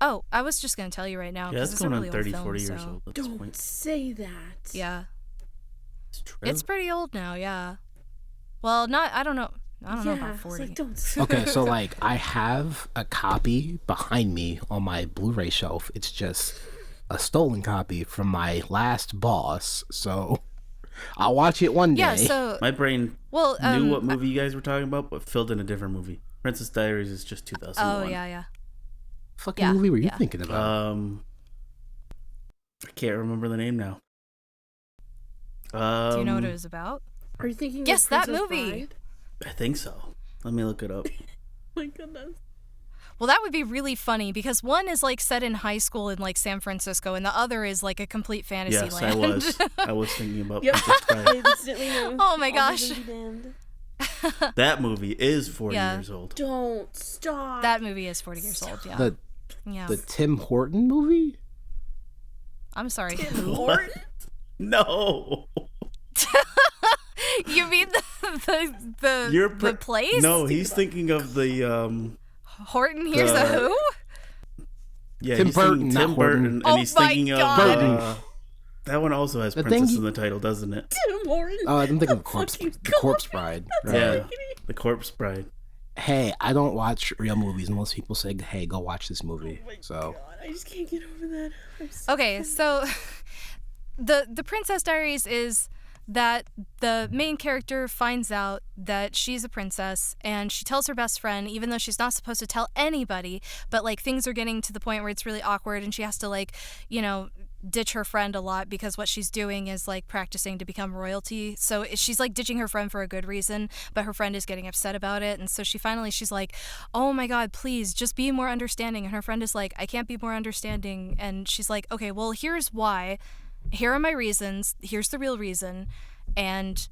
Oh, I was just going to tell you right now. Yeah, 'cause that's it's a going on really 30, old film, 40 years so- old at this Don't point. say that. Yeah. It's true. It's pretty old now, yeah. Well, I don't know about 40. It's like, don't say Okay, so, like, I have a copy behind me on my Blu-ray shelf. It's just a stolen copy from my last boss, so I'll watch it one day. Yeah, so My brain well, knew what movie you guys were talking about, but filled in a different movie. Princess Diaries is just 2001. Oh, yeah. Fucking movie were you yeah. thinking about? I can't remember the name now. Do you know what it was about? Are you thinking Yes, of that Princess movie. Bride? I think so. Let me look it up. My goodness. Well, that would be really funny because one is like set in high school in like San Francisco, and the other is like a complete fantasy Yes, land. I was thinking about Yep. Princess Bride. I instantly knew. Oh my All gosh. the damned. That movie is 40 Yeah. years old. Don't stop. That movie is 40 years old. Yeah. Yeah. The Tim Horton movie? I'm sorry. Lord. No. You mean the place? No, he's thinking of the Horton Hears a Who? Yeah, Tim he's thinking Burton, not Tim Horton. Burton, and Oh he's my thinking God. of that one also has The princess thing in the title, doesn't it? Tim Horton. Oh, I'm thinking of fucking the Corpse Bride. Right? Yeah, the Corpse Bride. Hey, I don't watch real movies unless people say, "Hey, go watch this movie." So God, I just can't get over that. Okay, so the Princess Diaries is that the main character finds out that she's a princess, and she tells her best friend, even though she's not supposed to tell anybody, but like things are getting to the point where it's really awkward, and she has to, like, you know, ditch her friend a lot because what she's doing is like practicing to become royalty. So she's like ditching her friend for a good reason, but her friend is getting upset about it. And so she's like, oh my God, please just be more understanding. And her friend is like, I can't be more understanding. And she's like, okay, well, here's why. Here are my reasons. Here's the real reason. And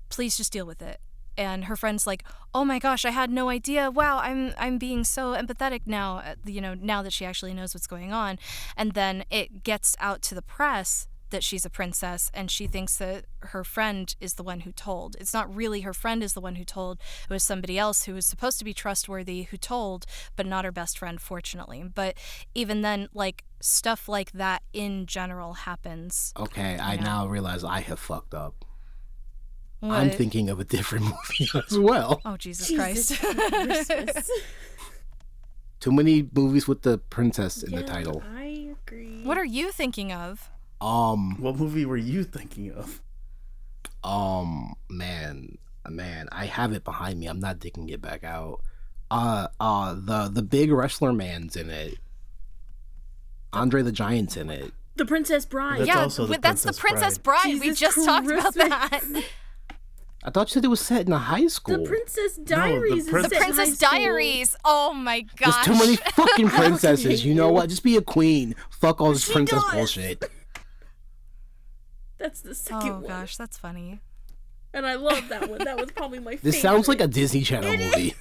please just deal with it. And her friend's like, oh my gosh, I had no idea. Wow, I'm being so empathetic now, you know, now that she actually knows what's going on. And then it gets out to the press that she's a princess, and she thinks that her friend is the one who told. It's not really her friend is the one who told. It was somebody else who was supposed to be trustworthy who told, but not her best friend, fortunately. But even then, like, stuff like that in general happens. okay, I now realize I have fucked up. What? I'm thinking of a different movie as well. Oh, Jesus Christ. Christmas. Too many movies with the princess in the title. I agree. What are you thinking of? What movie were you thinking of? Man, I have it behind me. I'm not digging it back out. The big wrestler man's in it. Andre the Giant's in it. The Princess Bride. That's also the that's the Princess Princess Bride. We Jesus just talked about Christmas. that. I thought you said it was set in a high school. The Princess Diaries. The is The set in Princess high school. Diaries. Oh my There's gosh. too many fucking princesses. You know you. what? Just be a queen. Fuck all this She princess does. bullshit. That's the second Oh one. gosh, that's funny. And I love that one. That was probably my favorite. This sounds like a Disney Channel movie.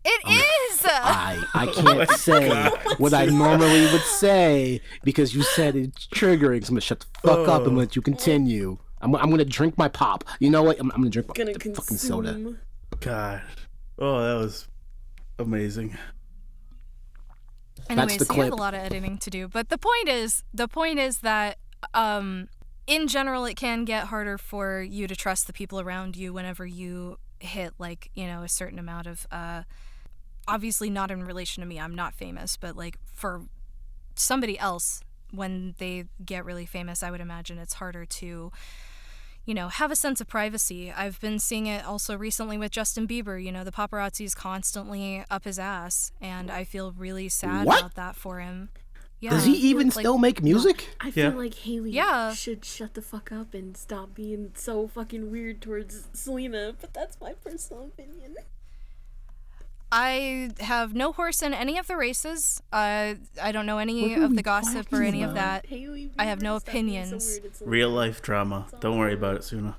It is. I can't say what I normally would say because you said it's triggering. So I'm gonna shut the fuck up and let you continue. I'm gonna drink my pop. You know what? I'm gonna drink my fucking soda. God. Oh, that was amazing. Anyways, so you have a lot of editing to do, but the point is that in general, it can get harder for you to trust the people around you whenever you hit like, you know, a certain amount of obviously not in relation to me, I'm not famous, but like for somebody else when they get really famous, I would imagine it's harder to, you know, have a sense of privacy. I've been seeing it also recently with Justin Bieber. You know, the paparazzi is constantly up his ass, and I feel really sad about that for him. Yeah. Does he even still make music? I feel like Haley should shut the fuck up and stop being so fucking weird towards Selena, but that's my personal opinion. I have no horse in any of the races. I don't know any of the gossip or any of that. I have no opinions. Real life drama. Don't worry about it, Suna.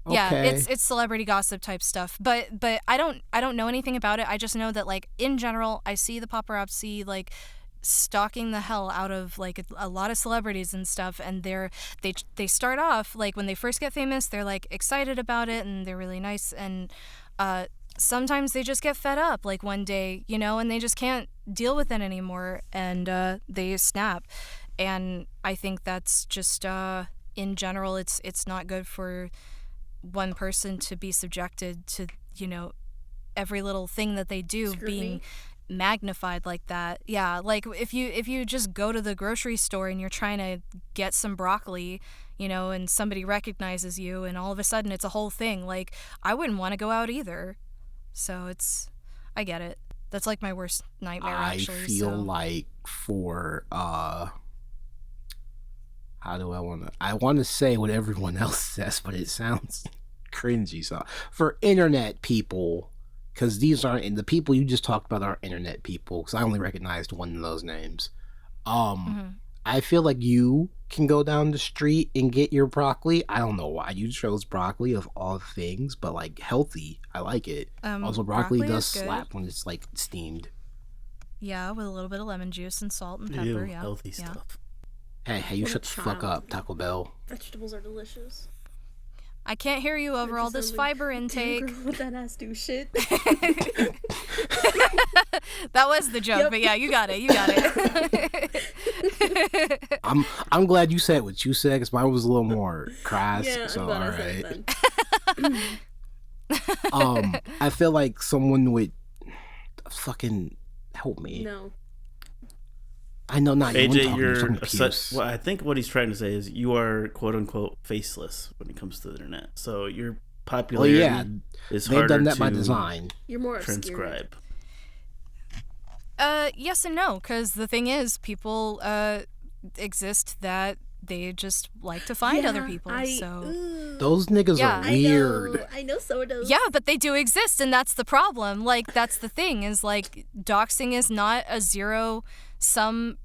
Yeah, it's celebrity gossip type stuff. But I don't know anything about it. I just know that like in general, I see the paparazzi like stalking the hell out of like a lot of celebrities and stuff, and they start off like when they first get famous, they're like excited about it and they're really nice, and sometimes they just get fed up like one day, you know, and they just can't deal with it anymore, and they snap. And I think that's just in general it's not good for one person to be subjected to, you know, every little thing that they do being magnified like that. Yeah, like if you just go to the grocery store and you're trying to get some broccoli, you know, and somebody recognizes you and all of a sudden it's a whole thing, like I wouldn't want to go out either. So I get it. That's like my worst nightmare, actually. I feel like for how do I want to say what everyone else says, but it sounds cringy. So for internet people, because these aren't the people you just talked about aren't internet people, because I only recognized one of those names. I feel like you can go down the street and get your broccoli. I don't know why you chose broccoli of all things, but like healthy, I like it. Also, broccoli does slap when it's like steamed. Yeah, with a little bit of lemon juice and salt and pepper. Yeah, healthy stuff. Hey, you shut the fuck up, Taco Bell. Vegetables are delicious. I can't hear you over all this fiber intake. What that ass do shit. That was the joke, but yeah, you got it. I'm glad you said what you said, because mine was a little more crass. Yeah, so all right. I feel like someone would fucking help me. No. I know not AJ, you're well, I think what he's trying to say is you are quote unquote faceless when it comes to the internet. So your popularity is harder done that by design. You're more transcribe. Yes and no, because the thing is, people exist that they just like to find other people. Those niggas are weird. I know so does. Yeah, but they do exist, and that's the problem. Like that's the thing is like doxing is not a zero-sum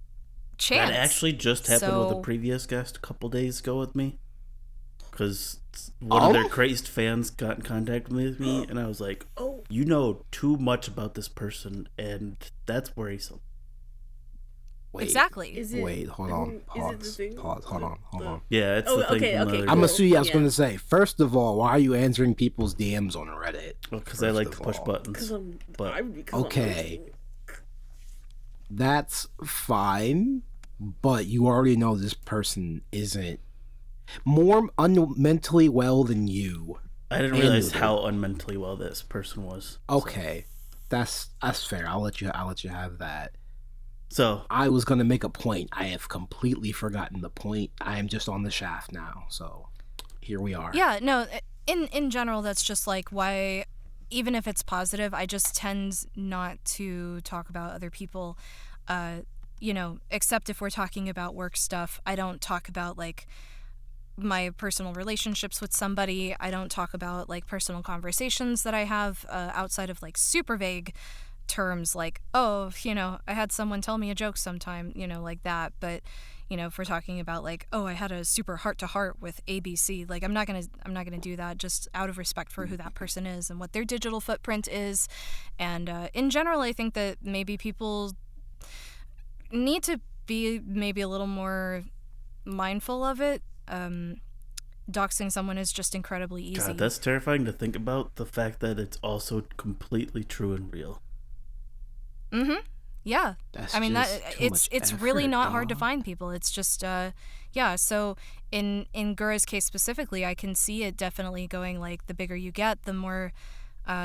chance. That actually just happened with a previous guest a couple days ago with me, because one of their crazed fans got in contact with me, and I was like, you know too much about this person, and that's worrisome. Wait, exactly. Hold on. Hold on. Yeah, it's the thing. Okay. I'm assuming I was going to say, first of all, why are you answering people's DMs on Reddit? Well, because I like to push buttons. Okay. That's fine, but you already know this person isn't more mentally well than you. I didn't realize how unmentally well this person was. Okay, so. That's fair. I'll let you have that. So I was gonna make a point. I have completely forgotten the point. I am just on the shaft now. So here we are. Yeah. No. In general, that's just like why. Even if it's positive, I just tend not to talk about other people, you know, except if we're talking about work stuff. I don't talk about, like, my personal relationships with somebody. I don't talk about, like, personal conversations that I have outside of, like, super vague terms, like, oh, you know, I had someone tell me a joke sometime, you know, like that. But, if we're talking about like, oh, I had a super heart-to-heart with ABC, like I'm not gonna do that, just out of respect for who that person is and what their digital footprint is. And in general, I think that maybe people need to be maybe a little more mindful of it. Doxing someone is just incredibly easy. God, that's terrifying to think about, the fact that it's also completely true and real. Mm-hmm. Yeah. I mean, it's really not hard to dog. find people. It's just yeah, so in Gura's case specifically, I can see it definitely going like the bigger you get, the more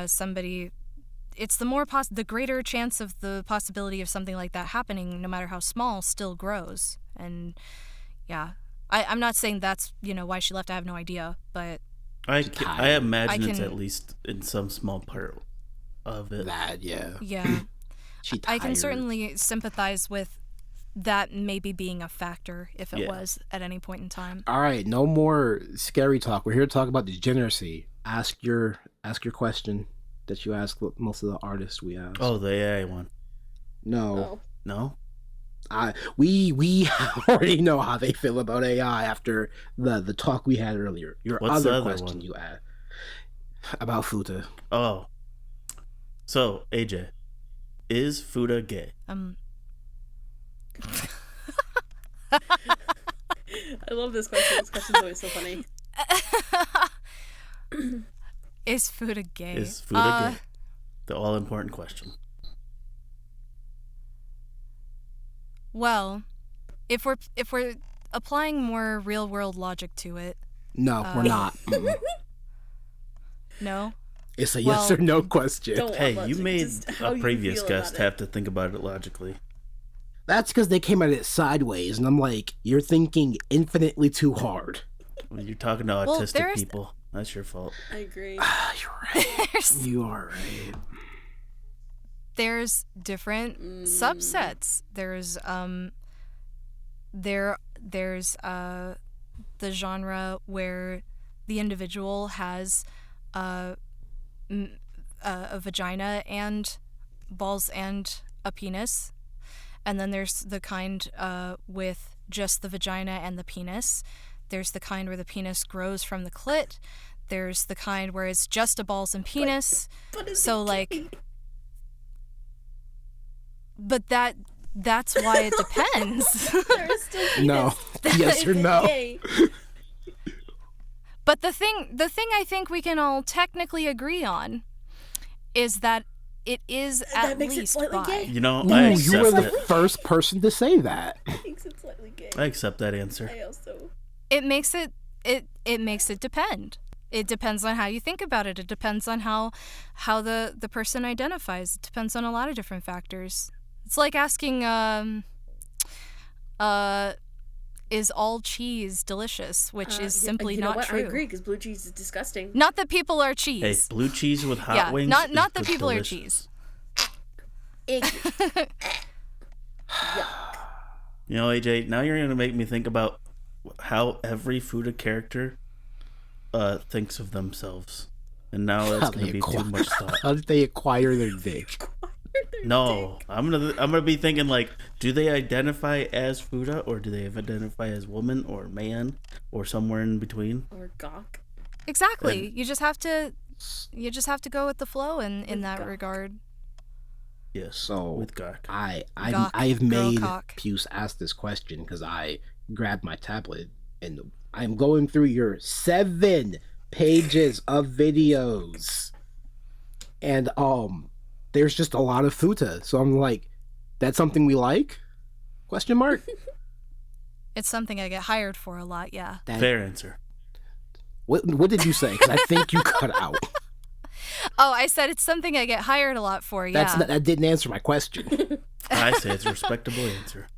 somebody, it's the more the greater chance of the possibility of something like that happening, no matter how small, still grows. And yeah, I'm not saying that's why she left. I have no idea, but I imagine it's at least in some small part of it. Yeah. I can certainly sympathize with that maybe being a factor if it was at any point in time. All right, no more scary talk. We're here to talk about degeneracy. Ask your question that you ask most of the artists we ask. Oh, the AI one. No. No? We already know how they feel about AI after the talk we had earlier. What's the other other question one? you asked about Futa. Oh. So, AJ, is Futa gay? I love this question. This question's always so funny. Is Futa gay? Is Futa gay? The all-important question. Well, if we're applying more real-world logic to it, No, we're not. No. It's a yes or no question. Hey, you made a previous guest have to think about it logically. That's because they came at it sideways, and I'm like, you're thinking infinitely too hard. When you're talking to autistic people, that's your fault. I agree. You're right. You are right. There's different subsets. There's there's the genre where the individual has a vagina and balls and a penis, and then there's the kind with just the vagina and the penis. There's the kind where the penis grows from the clit. There's the kind where it's just a balls and penis. So like, but that's why it depends. There is still penis. No. Yes or no. Gay. But the thing I think we can all technically agree on is that it is at makes it least slightly bi. gay. You know, Ooh, I you were accept the it. first person to say that. Makes it slightly gay. I accept that answer. I also. It makes it depend. It depends on how you think about it. It depends on how the person identifies. It depends on a lot of different factors. It's like asking is all cheese delicious, which is simply not true. I agree, because blue cheese is disgusting. Not that people are cheese. Hey, blue cheese with hot wings. Not that people delicious. are cheese. Yuck. You know, AJ, now you're gonna make me think about how every Futa character thinks of themselves, and now that's gonna be too much thought. How did they acquire their dick? No, I'm gonna be thinking like, do they identify as Futa, or do they identify as woman or man or somewhere in between? Or gawk. Exactly. You just have to go with the flow in that gawk. regard. Yes. So with gawk. I've made cock. Puce ask this question because I grabbed my tablet and I'm going through your 7 pages of videos, and there's just a lot of Futa. So I'm like, that's something we like? Question mark. It's something I get hired for a lot. Yeah. Fair answer. What did you say? Because I think you cut out. Oh, I said it's something I get hired a lot for. Yeah. That didn't answer my question. I say it's a respectable answer.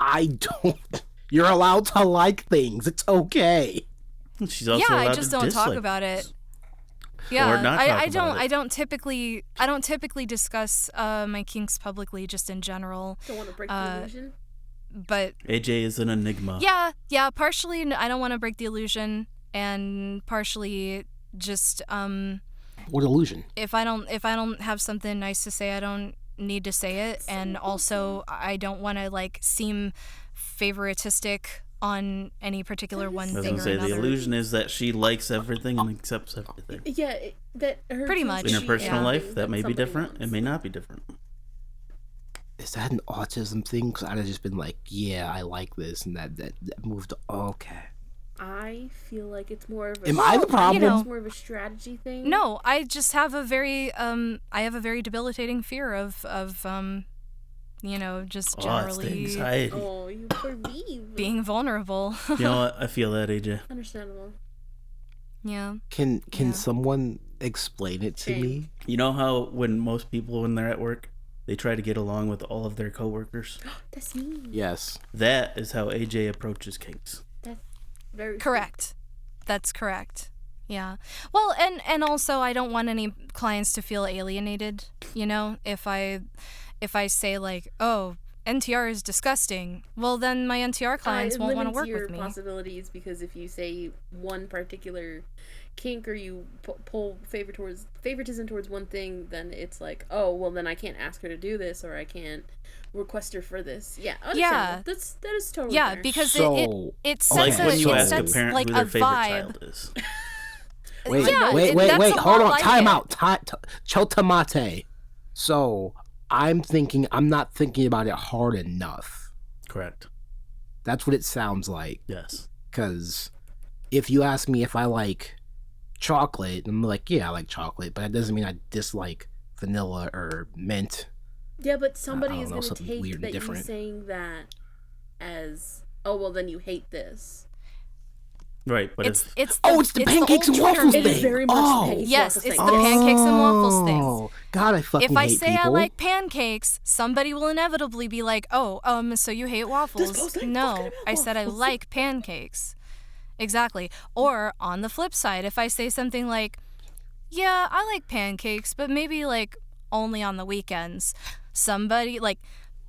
I don't. You're allowed to like things. It's okay. She's also allowed I just to don't talk dislike about things. it. Yeah, Or not I talk don't. about it. I don't typically discuss my kinks publicly, just in general. Don't want to break the illusion. But AJ is an enigma. yeah. Partially, I don't want to break the illusion, and partially, just What illusion? if I don't have something nice to say, I don't need to say it, and also I don't want to like seem favoritistic on any particular one thing or another. I was gonna say, the illusion is that she likes everything and accepts everything. Yeah, that her pretty much. In her personal life, that may be different. wants. It may not be different. Is that an autism thing? Because I'd have just been like, yeah, I like this, and that moved. Okay. I feel like it's more of a. Am I the problem? It's more of a strategy thing. No, I just have a very debilitating fear of just generally it's the anxiety. Oh, you poor me. being vulnerable. You know what? I feel that, AJ. Understandable. Yeah. Can someone explain it to me? You know how when most people, when they're at work, they try to get along with all of their coworkers? That's me. Yes. That is how AJ approaches kinks. That's very Correct. That's correct. Yeah. Well, and also I don't want any clients to feel alienated, if I say like, "Oh, NTR is disgusting." Well, then my NTR clients won't want to work with me. Your possibilities, because if you say one particular kink or you pull favoritism towards one thing, then it's like, oh, well, then I can't ask her to do this, or I can't request her for this. Yeah. Yeah. That is totally Yeah, fair. because So, it sets Like when you it ask a sets parent like who a their favorite vibe. child is. Wait, Yeah, wait, that's hold all on. I Time get. out. Chotamate. So, I'm not thinking about it hard enough. Correct. That's what it sounds like. Yes. Because if you ask me if I like chocolate, I'm like, yeah, I like chocolate, but that doesn't mean I dislike vanilla or mint. Yeah, but somebody I is don't know, going to something take weird and that you different. saying that as, oh, well, then you hate this. Right, but It's the the pancakes and old waffles trigger It is thing. very much the Oh. pancakes Yes, waffles it's thing. the pancakes and waffles thing. Oh, God, I fucking If I hate say people. I like pancakes, somebody will inevitably be like, "Oh, so you hate waffles?" post ain't No, fucking about I said I waffles. like pancakes. Exactly. Or on the flip side, if I say something like, "Yeah, I like pancakes, but maybe like only on the weekends," somebody like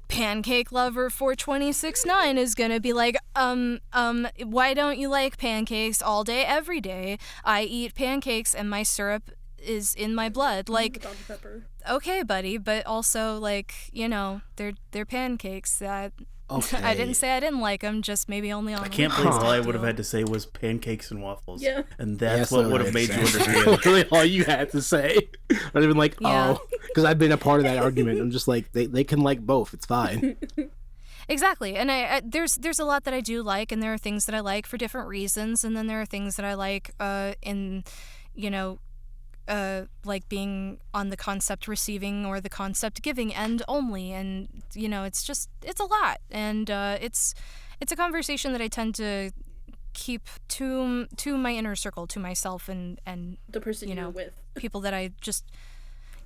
Pancake Lover 4269 is gonna be like, why don't you like pancakes all day, every day? I eat pancakes and my syrup is in my blood. Like, Dr. Pepper. okay, buddy, but also like, they're pancakes. That Okay. I didn't say I didn't like them, just maybe only on. I can't weekends believe all I type would have deal. had to say was pancakes and waffles. Yeah. And that's what would have made you understand. Literally all you had to say. I'd have been like, Yeah. oh, because I've been a part of that argument. I'm just like, they can like both. It's fine. Exactly, and I there's a lot that I do like, and there are things that I like for different reasons, and then there are things that I like in, like being on the concept receiving or the concept giving end only, and it's a lot, and it's a conversation that I tend to keep to my inner circle, to myself, and The person you're with. people that I just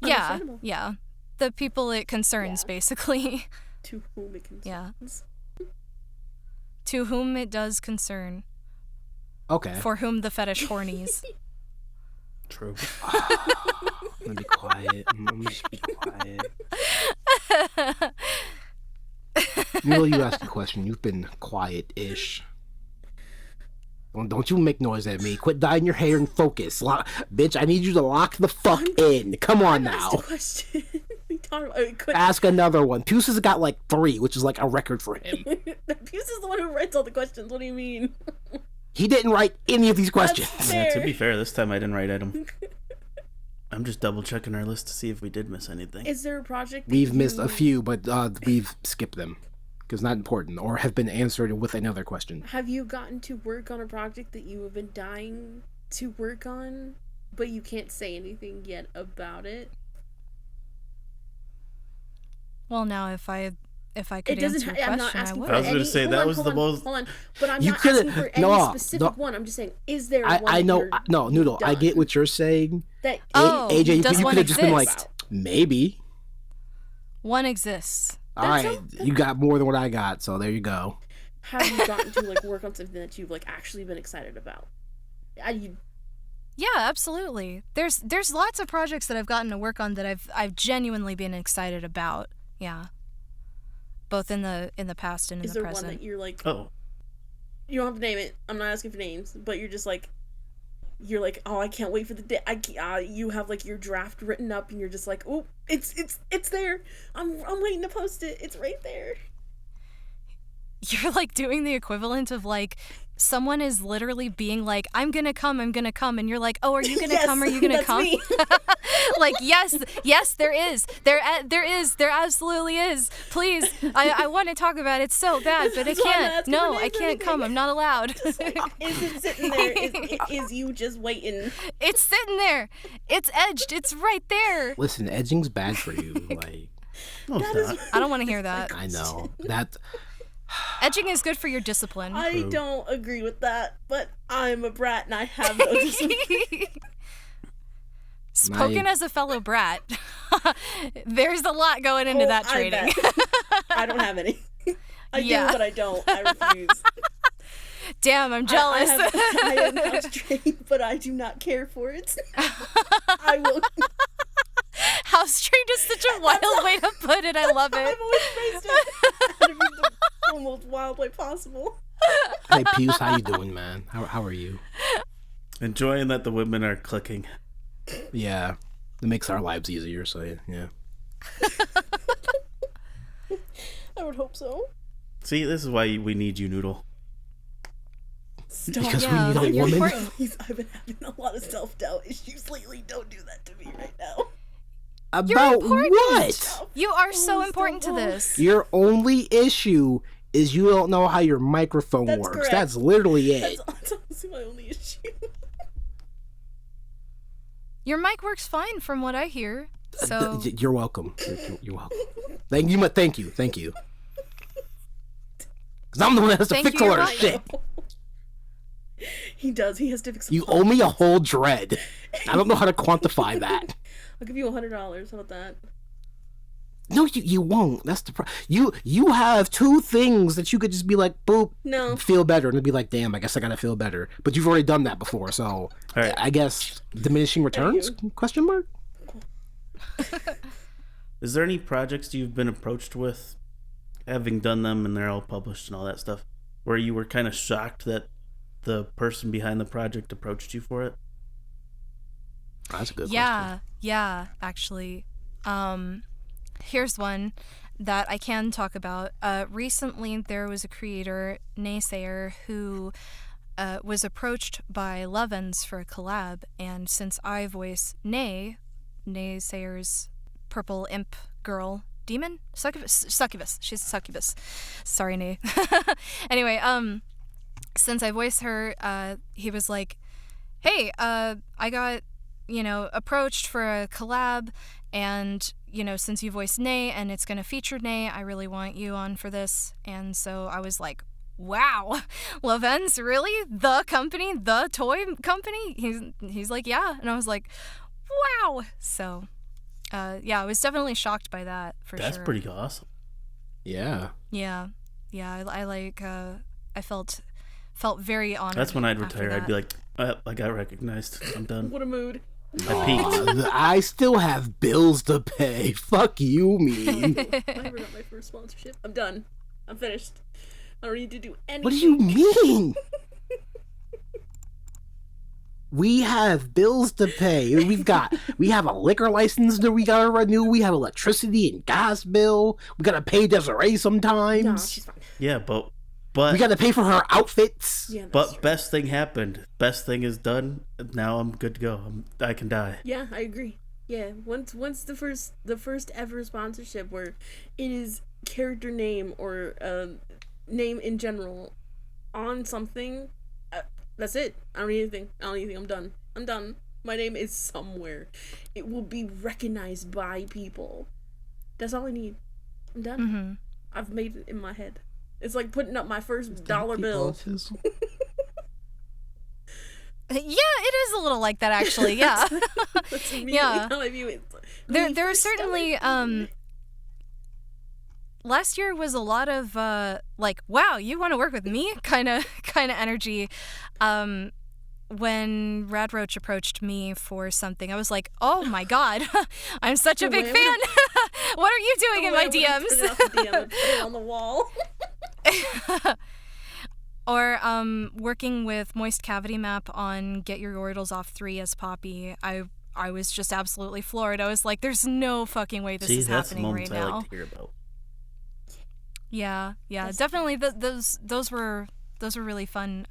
Understandable. yeah the people it concerns, Yeah. basically. To whom it concerns. Yeah. To whom it does concern. Okay. For whom the fetish hornies. True. I'm gonna be quiet. I'm gonna just be quiet. Mila, you asked a question. You've been quiet-ish. Don't you make noise at me. Quit dyeing your hair and focus. Bitch, I need you to lock the fuck in. Come on now. Asked a question. We talked about, Ask another one. Puce has got like 3, which is like a record for him. Puce is the one who writes all the questions. What do you mean? He didn't write any of these questions. Fair. Yeah, to be fair, this time I didn't write item. I'm just double checking our list to see if we did miss anything. Is there a project? We've missed a few, but we've skipped them because not important or have been answered with another question. Have you gotten to work on a project that you have been dying to work on, but you can't say anything yet about it? Well, now if I could It doesn't. answer your I'm not question, I asking would. for I was gonna any. say, hold that on, was hold the on, most- Hold on, but I'm You not could've- asking for any no, specific no. one. I'm just saying, is there one? I that know. you're No, Noodle, I get done? what you're saying. That Oh, AJ, you does could one have just been like, exist? maybe. One exists. All right, you got more than what I got, so there you go. have you gotten to like work on something that you've like actually been excited about? Yeah, absolutely. There's lots of projects that I've gotten to work on that I've genuinely been excited about. Yeah. Both in the past and in Is the there present. one that you're like? Oh, You don't have to name it. I'm not asking for names, but you're like, oh, I can't wait for the day. You have like your draft written up, and you're just like, oh, it's there. I'm waiting to post it. It's right there. you're like doing the equivalent of like someone is literally being like, I'm gonna come, and you're like, oh, are you gonna Yes, come? Are you gonna that's come? me. Like, yes, there absolutely is. Please, I want to talk about it so bad, but I That's why I'm can't. asking No, her I name for can't come. anything. I'm not allowed. Is it sitting there? Is you just waiting? It's sitting there. It's edged. It's right there. Listen, edging's bad for you. Like, No, it's not. I don't want to hear that. I know that. Edging is good for your discipline. I don't agree with that, but I'm a brat and I have no discipline. Spoken as a fellow brat, there's a lot going into that training. I don't have any. I Yeah. do, but I don't. I refuse. Damn, I'm jealous. I am house trained, but I do not care for it. I will. House trained is such a wild way to put it. I love I've it. always phrased it how to be the most wild way possible. Hey, Pius, how you doing, man? How are you? Enjoying that the women are clicking. Yeah, it makes our lives easier. So yeah. I would hope so. See, this is why we need you, Noodle. Stop. Because Yeah, we need a you're woman. important. Please, I've been having a lot of self-doubt issues lately. Don't do that to me right now. About important. what? You are so Oh, important to stop. this. Your only issue is you don't know how your microphone That's works. correct. That's literally it. That's honestly my only issue. Your mic works fine from what I hear. So You're welcome. You're welcome. Thank you. Thank you. Thank you. Because I'm the one that has to Thank fix you, all you're our shit. He does. He has to fix. You owe me a whole dread. I don't know how to quantify that. I'll give you $100. How about that? No, you won't. That's the you have two things that you could just be like, boop, No. feel better, and it'd be like, damn, I guess I gotta feel better. But you've already done that before, so right. I guess diminishing returns? Question mark. Is there any projects you've been approached with, having done them and they're all published and all that stuff, where you were kind of shocked that the person behind the project approached you for it? That's a good yeah, actually. Here's one that I can talk about. Recently, there was a creator, Naysayer, who was approached by Levens for a collab, and since I voice Naysayer's purple imp girl demon? Succubus. She's a succubus. Sorry, Nay. Anyway, since I voice her, he was like, hey, I got, approached for a collab, and, since you voice Nay and it's going to feature Nay, I really want you on for this. And so I was like, wow, Levens, really? The company? The toy company? He's like, yeah. And I was like, wow. So, I was definitely shocked by that, for That's sure. pretty awesome. Yeah. Yeah. I felt very honored. That's when I'd after retire. that. I'd be like, I got recognized. I'm done. What a mood. I peaked. I still have bills to pay. Fuck you, mean. I never got my first sponsorship. I'm done. I'm finished. I don't need to do anything. What do you mean? We have bills to pay. We have a liquor license that we gotta renew. We have electricity and gas bill. We gotta pay Desiree sometimes. No, she's fine. Yeah, but We gotta pay for her outfits. Yeah, that's but true. best thing happened. Best thing is done. Now I'm good to go. I can die. Yeah, I agree. Yeah, once the first ever sponsorship where it is character name or name in general on something, that's it. I don't need anything. I'm done. I'm done. My name is somewhere. It will be recognized by people. That's all I need. I'm done. Mm-hmm. I've made it in my head. It's like putting up my first dollar bill. Yeah, it is a little like that, actually. Yeah. That's immediately Yeah. how I view it. There are certainly last year was a lot of like, wow, you want to work with me kind of energy. When Rad Roach approached me for something, I was like, oh my god, I'm such a big fan. What are you doing in my DMs? Turn it off the DM and put it on the wall. Or working with Moist Cavity Map on Get Your Yordles Off 3 as Poppy. I was just absolutely floored. I was like, there's no fucking way this is that's the happening right moments I now. like to hear about. Yeah, definitely. Those were really fun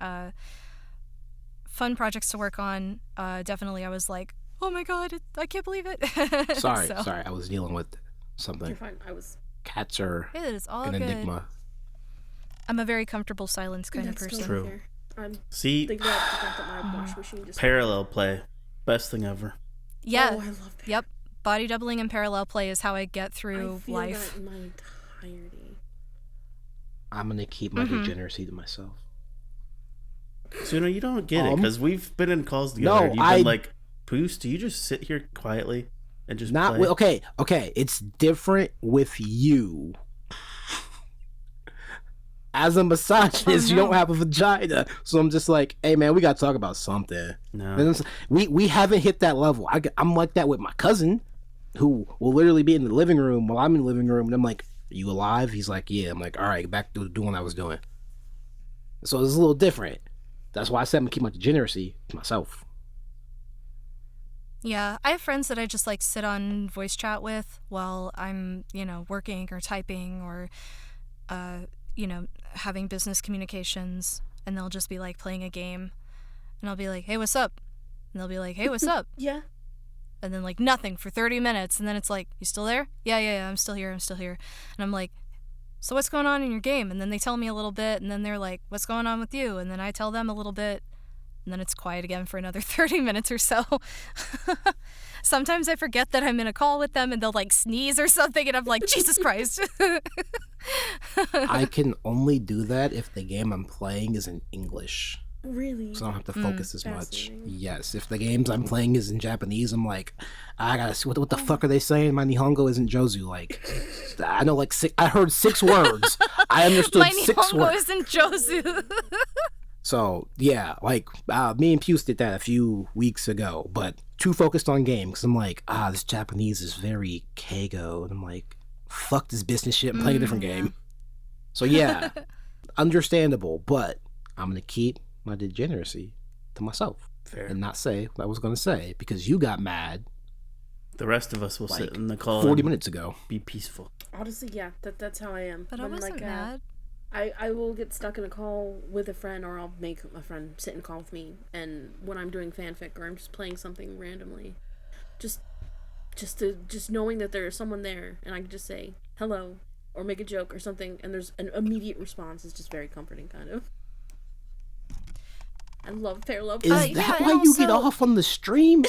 projects to work on. Definitely, I was like, oh my god, I can't believe it. Sorry, I was dealing with something. You're fine. Cats are it is all an good. enigma. I'm a very comfortable silence kind of person. Totally True. fair. I'm See, thinking about the fact that my washing machine just parallel play, best thing ever. Yeah. Oh, I love that. Yep. Body doubling and parallel play is how I get through I feel life. that in my entirety. I'm gonna keep my degeneracy to myself. So you don't get it because we've been in calls together. No, and you've been like, Poos, do you just sit here quietly and just not play? Okay. It's different with you. As a misogynist, you don't have a vagina, so I'm just like, hey man, we gotta talk about something. No, we haven't hit that level. I'm like that with my cousin, who will literally be in the living room while I'm in the living room, and I'm like, are you alive? He's like, yeah. I'm like, all right, back to doing what I was doing. So it's a little different. That's why I said I'm gonna keep my degeneracy to myself. Yeah, I have friends that I just like sit on voice chat with while I'm, working or typing or, having business communications, and they'll just be like playing a game, and I'll be like, hey, what's up? And they'll be like, hey, what's up? Yeah. And then like nothing for 30 minutes, and then it's like, you still there? Yeah, I'm still here. And I'm like, so what's going on in your game? And then they tell me a little bit, and then they're like, what's going on with you? And then I tell them a little bit, and then it's quiet again for another 30 minutes or so. Sometimes I forget that I'm in a call with them, and they'll like sneeze or something, and I'm like, Jesus Christ. I can only do that if the game I'm playing is in English. Really? So I don't have to focus as much. Fascinating. Yes, if the games I'm playing is in Japanese, I'm like, I gotta see what the fuck are they saying? My Nihongo isn't Jozu. Like, I know like I heard 6 words. I understood My 6 Nihongo words. isn't Jozu. So yeah, like me and Puce did that a few weeks ago, but too focused on game because I'm like, this Japanese is very keigo, and I'm like, fuck this business shit. I'm playing a different game. So yeah, understandable, but I'm gonna keep my degeneracy to myself. Fair. And not say what I was gonna say because you got mad. The rest of us will like sit in the call 40 minutes ago. Be peaceful. Honestly, yeah, that's how I am. But I wasn't mad. I will get stuck in a call with a friend, or I'll make a friend sit and call with me, and when I'm doing fanfic or I'm just playing something randomly, just knowing that there's someone there and I can just say hello or make a joke or something, and there's an immediate response is just very comforting, kind of. I love parallel play. Is that why you get off on the stream?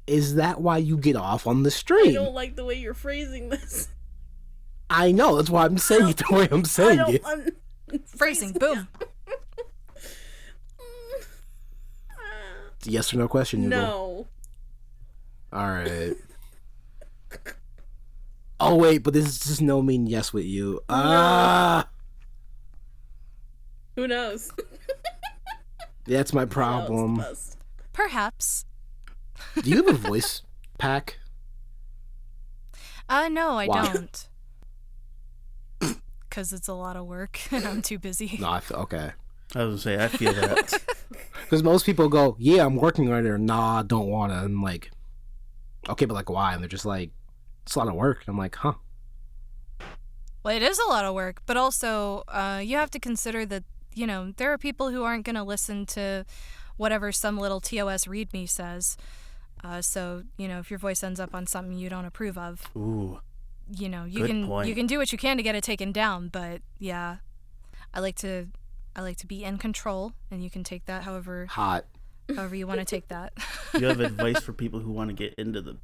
Is that why you get off on the stream? I don't like the way you're phrasing this. I know, that's why I'm saying it the way I'm saying it. Phrasing, boom. Yes or no question, Hugo? No. Alright. Oh wait, but this is just no mean yes with you. Who knows? That's my problem. Perhaps. Do you have a voice pack? No, I Why? don't. Because it's a lot of work and I'm too busy. No, okay. I was gonna say, I feel that. Because most people go, yeah, I'm working on it, or nah, I don't want to. And I'm like, okay, but like, why? And they're just like, it's a lot of work. And I'm like, huh. Well, it is a lot of work, but also you have to consider that, there are people who aren't going to listen to whatever some little TOS readme says. So, if your voice ends up on something you don't approve of, Ooh. you Good point. can do what you can to get it taken down, but yeah, I like to be in control, and you can take that however you want to take that. You have advice for people who want to get into the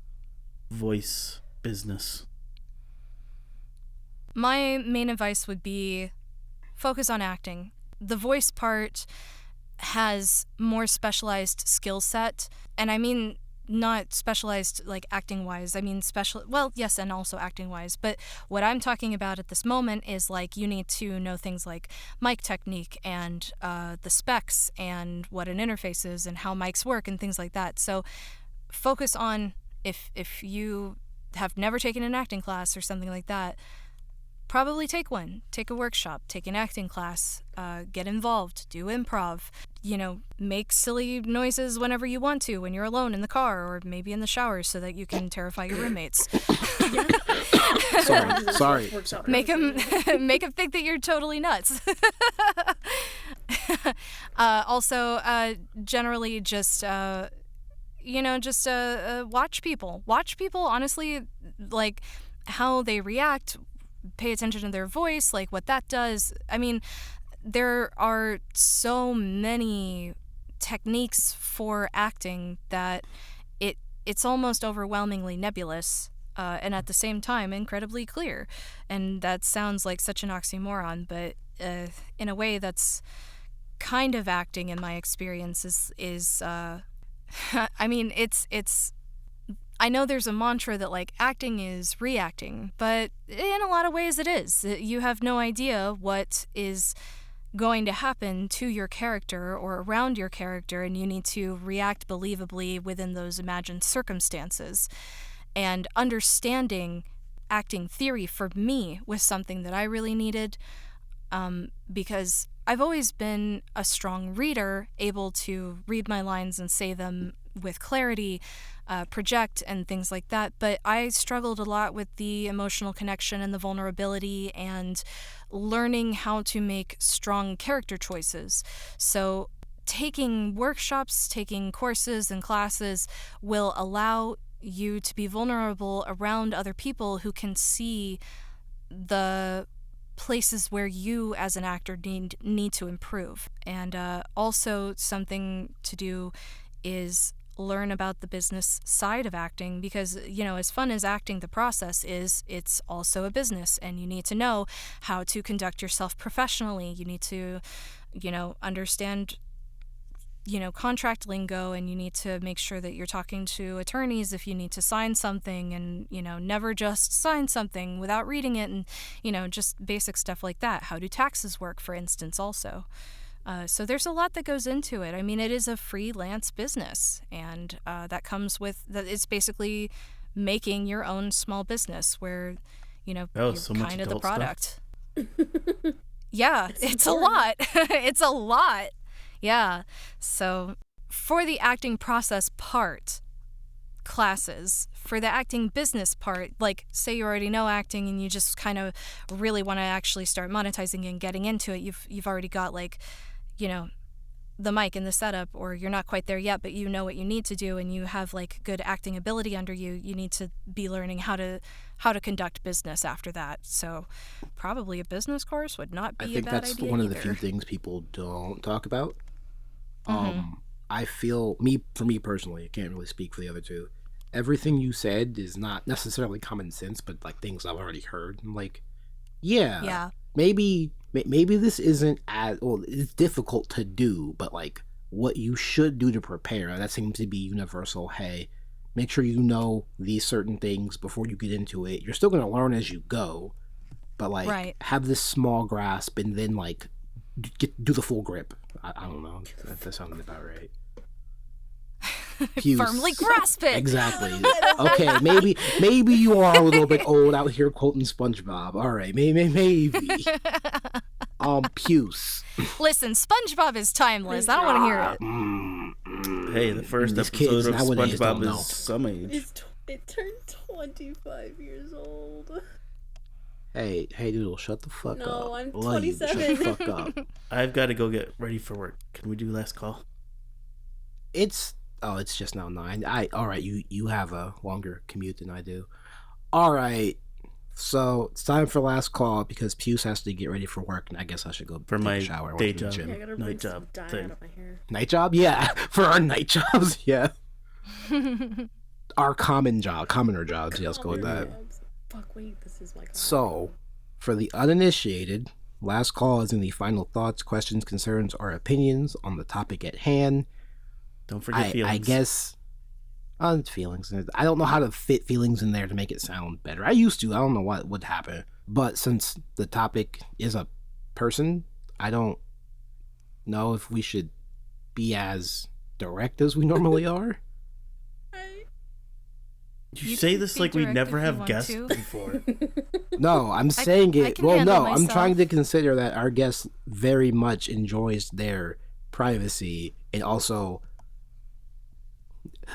voice business? My main advice would be focus on acting. The voice part has more specialized skill set, and I mean not specialized like acting wise. I mean yes, and also acting wise. But what I'm talking about at this moment is like you need to know things like mic technique and the specs and what an interface is and how mics work and things like that. So focus on if you have never taken an acting class or something like that, probably take one. Take a workshop, take an acting class, get involved, do improv, make silly noises whenever you want to when you're alone in the car or maybe in the shower so that you can terrify your roommates. Sorry. Make them think that you're totally nuts. Also, generally just watch people. Watch people, honestly, like how they react, pay attention to their voice, like what that does. I mean, there are so many techniques for acting that it's almost overwhelmingly nebulous, and at the same time incredibly clear. And that sounds like such an oxymoron, but in a way that's kind of acting in my experience is I mean, it's I know there's a mantra that, like, acting is reacting, but in a lot of ways it is. You have no idea what is going to happen to your character or around your character, and you need to react believably within those imagined circumstances. And understanding acting theory for me was something that I really needed, because I've always been a strong reader, able to read my lines and say them with clarity, project and things like that, but I struggled a lot with the emotional connection and the vulnerability and learning how to make strong character choices. So taking workshops, taking courses and classes will allow you to be vulnerable around other people who can see the places where you as an actor need to improve. And also something to do is learn about the business side of acting, because as fun as acting the process is, it's also a business, and you need to know how to conduct yourself professionally. You need to understand contract lingo, and you need to make sure that you're talking to attorneys if you need to sign something, and never just sign something without reading it, and just basic stuff like that. How do taxes work, for instance, also. So there's a lot that goes into it. I mean, it is a freelance business, and that comes with that. It's basically making your own small business where you're so kind of the product. Yeah, it's a lot. It's a lot. Yeah. So for the acting process part, classes. For the acting business part, like say you already know acting and you just kind of really want to actually start monetizing and getting into it. You've already got the mic and the setup, or you're not quite there yet, but you know what you need to do, and you have good acting ability under you. You need to be learning how to conduct business after that. So probably a business course would not be a bad idea. I think that's one either. of the few things people don't talk about. Mm-hmm. I feel for me personally, I can't really speak for the other two. Everything you said is not necessarily common sense, but things I've already heard. I'm yeah. Maybe this isn't it's difficult to do, but what you should do to prepare, that seems to be universal. Hey, make sure you know these certain things before you get into it. You're still going to learn as you go, but right. Have this small grasp, and then do the full grip. I don't know. That sounded about right. Firmly grasp it. Exactly. Okay, maybe you are a little bit old out here quoting SpongeBob. All right, maybe. Puce. Listen, SpongeBob is timeless. I don't want to hear it. Hey, the first episode of SpongeBob is some age. It turned 25 years old. Hey, Doodle, shut the fuck up. No, I'm 27. Shut the fuck up. I've got to go get ready for work. Can we do last call? It's just now 9. All right, you have a longer commute than I do. All right, so it's time for last call because Puce has to get ready for work, and I guess I should go for my shower. Day job. Yeah, I gotta night job dye thing. out of my hair. Night job? Yeah, for our night jobs, yeah. Our commoner jobs, yeah, let's go with that. Fuck, wait, this is my car. So, for the uninitiated, last call is in the final thoughts, questions, concerns, or opinions on the topic at hand. Don't forget feelings. I guess feelings. I don't know how to fit feelings in there to make it sound better. I used to. I don't know what would happen. But since the topic is a person, I don't know if we should be as direct as we normally are. You say this like we never have guests before. No, I'm saying it. Well, no, myself. I'm trying to consider that our guest very much enjoys their privacy, and also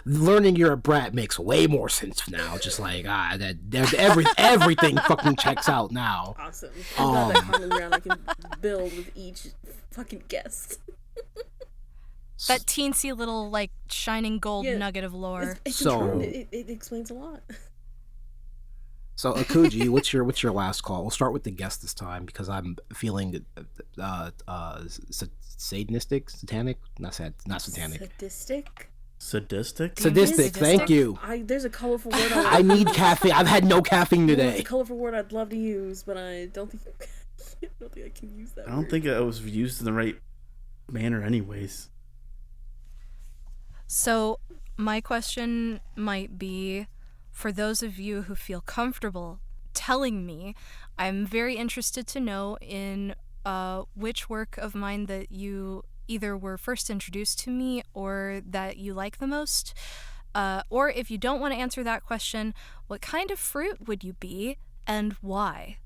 learning you're a brat makes way more sense now. Just like everything fucking checks out now. Awesome. I'm glad that common ground I can build with each fucking guest. That teensy little, like, shining gold nugget of lore. It explains a lot. So, Akuji, what's your last call? We'll start with the guest this time because I'm feeling sadistic, satanic, not satanic. Sadistic. Thank you. There's a colorful word. I need caffeine. I've had no caffeine today. It's a colorful word I'd love to use, but I don't think I can use that. I don't think it was used in the right manner, anyways. So, my question might be, for those of you who feel comfortable telling me, I'm very interested to know in which work of mine that you either were first introduced to me or that you like the most. Or if you don't want to answer that question, what kind of fruit would you be and why?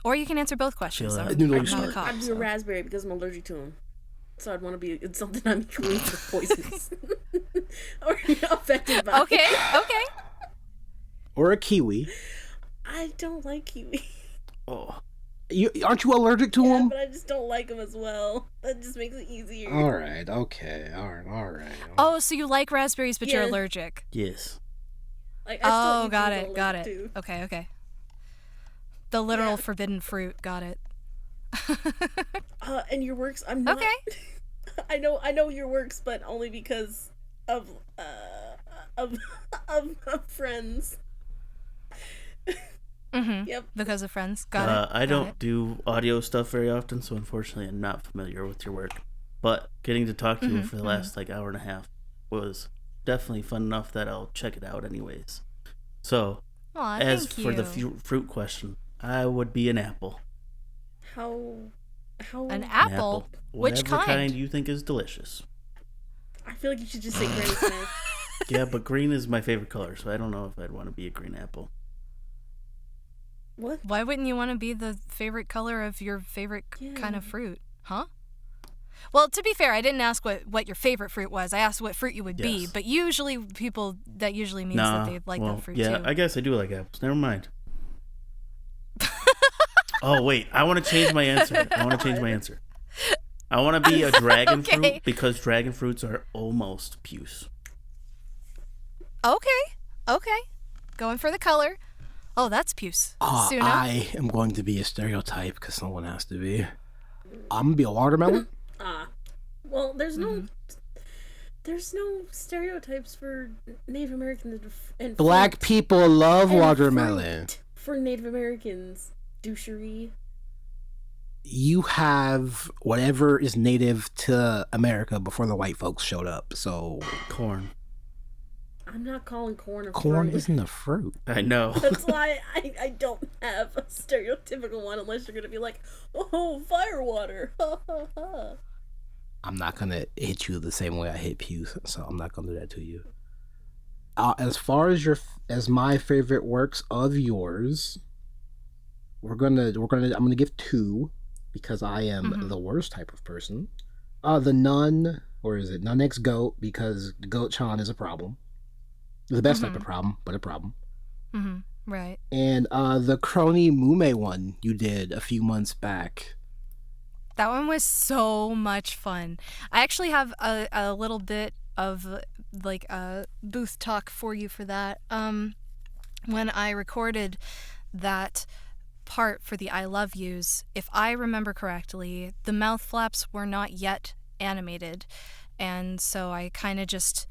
Or you can answer both questions. I'd be a raspberry because I'm allergic to them. So I'd want to be something I'm equally poisonous or affected by. Okay. Or a kiwi. I don't like kiwi. Oh, aren't you allergic to them? But I just don't like them as well. That just makes it easier. All right. Okay. All right. Oh, so you like raspberries, but you're allergic. Yes. Like, got it. Too. Okay. The literal forbidden fruit. Got it. And your works, I'm not. Okay. I know your works, but only because of friends. Mm-hmm. Yep. Because of friends. Got it. I don't do audio stuff very often, so unfortunately I'm not familiar with your work. But getting to talk to you for the last hour and a half was definitely fun enough that I'll check it out anyways. So, as for the fruit question, I would be an apple. How? An apple? Which Whatever kind you think is delicious. I feel like you should just say Granny Smith. Yeah, but green is my favorite color, so I don't know if I'd want to be a green apple. What? Why wouldn't you want to be the favorite color of your favorite kind of fruit? Huh? Well, to be fair, I didn't ask what your favorite fruit was. I asked what fruit you would be. But usually that usually means that they like that fruit too. Yeah, I guess I do like apples. Never mind. Oh, wait. I want to change my answer. I want to be a dragon fruit because dragon fruits are almost puce. Okay. Going for the color. Oh, that's puce. Suna? I am going to be a stereotype because someone has to be. I'm going to be a watermelon. Well, there's no stereotypes for Native Americans and Black people love watermelon. For Native Americans, douchery. You have whatever is native to America before the white folks showed up. So corn. I'm not calling corn a corn fruit. isn't a fruit. I know. That's why I don't have a stereotypical one unless you're gonna be like, oh, firewater. I'm not gonna hit you the same way I hit puce, so I'm not gonna do that to you. As far as my favorite works of yours, I'm gonna give two because I am the worst type of person. The Nun, or is it Nun X Goat? Because Goat Chan is a problem. The best type of problem, but a problem. Right. And the Crony Mume one you did a few months back. That one was so much fun. I actually have a little bit of like booth talk for you for that. When I recorded that part for the I Love Yous, if I remember correctly, the mouth flaps were not yet animated, and so I kind of just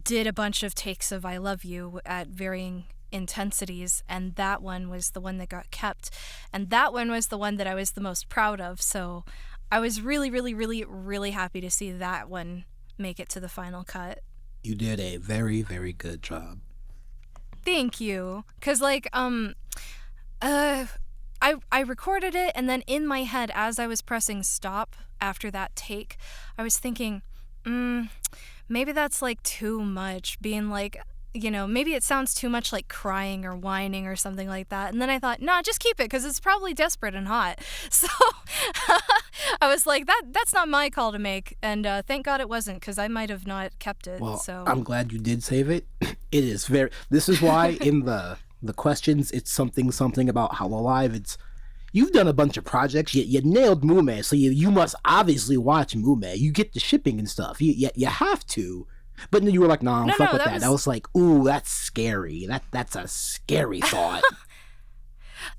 did a bunch of takes of I Love You at varying intensities, and that one was the one that got kept, and that one was the one that I was the most proud of, so I was really, really, really, really happy to see that one make it to the final cut. You did a very, very good job. Thank you. Because, like, I recorded it, and then in my head, as I was pressing stop after that take, I was thinking, maybe that's, like, too much, being like, maybe it sounds too much like crying or whining or something like that. And then I thought, nah, just keep it because it's probably desperate and hot. So I was like, that's not my call to make. And thank God it wasn't, because I might have not kept it. Well, so I'm glad you did save it. It is this is why in the questions, it's something about Hololive. It's, you've done a bunch of projects. You nailed Mume, so you must obviously watch Mume. You get the shipping and stuff. You have to. But then you were like, nah, don't fuck with that. I was like, ooh, that's scary. That's a scary thought.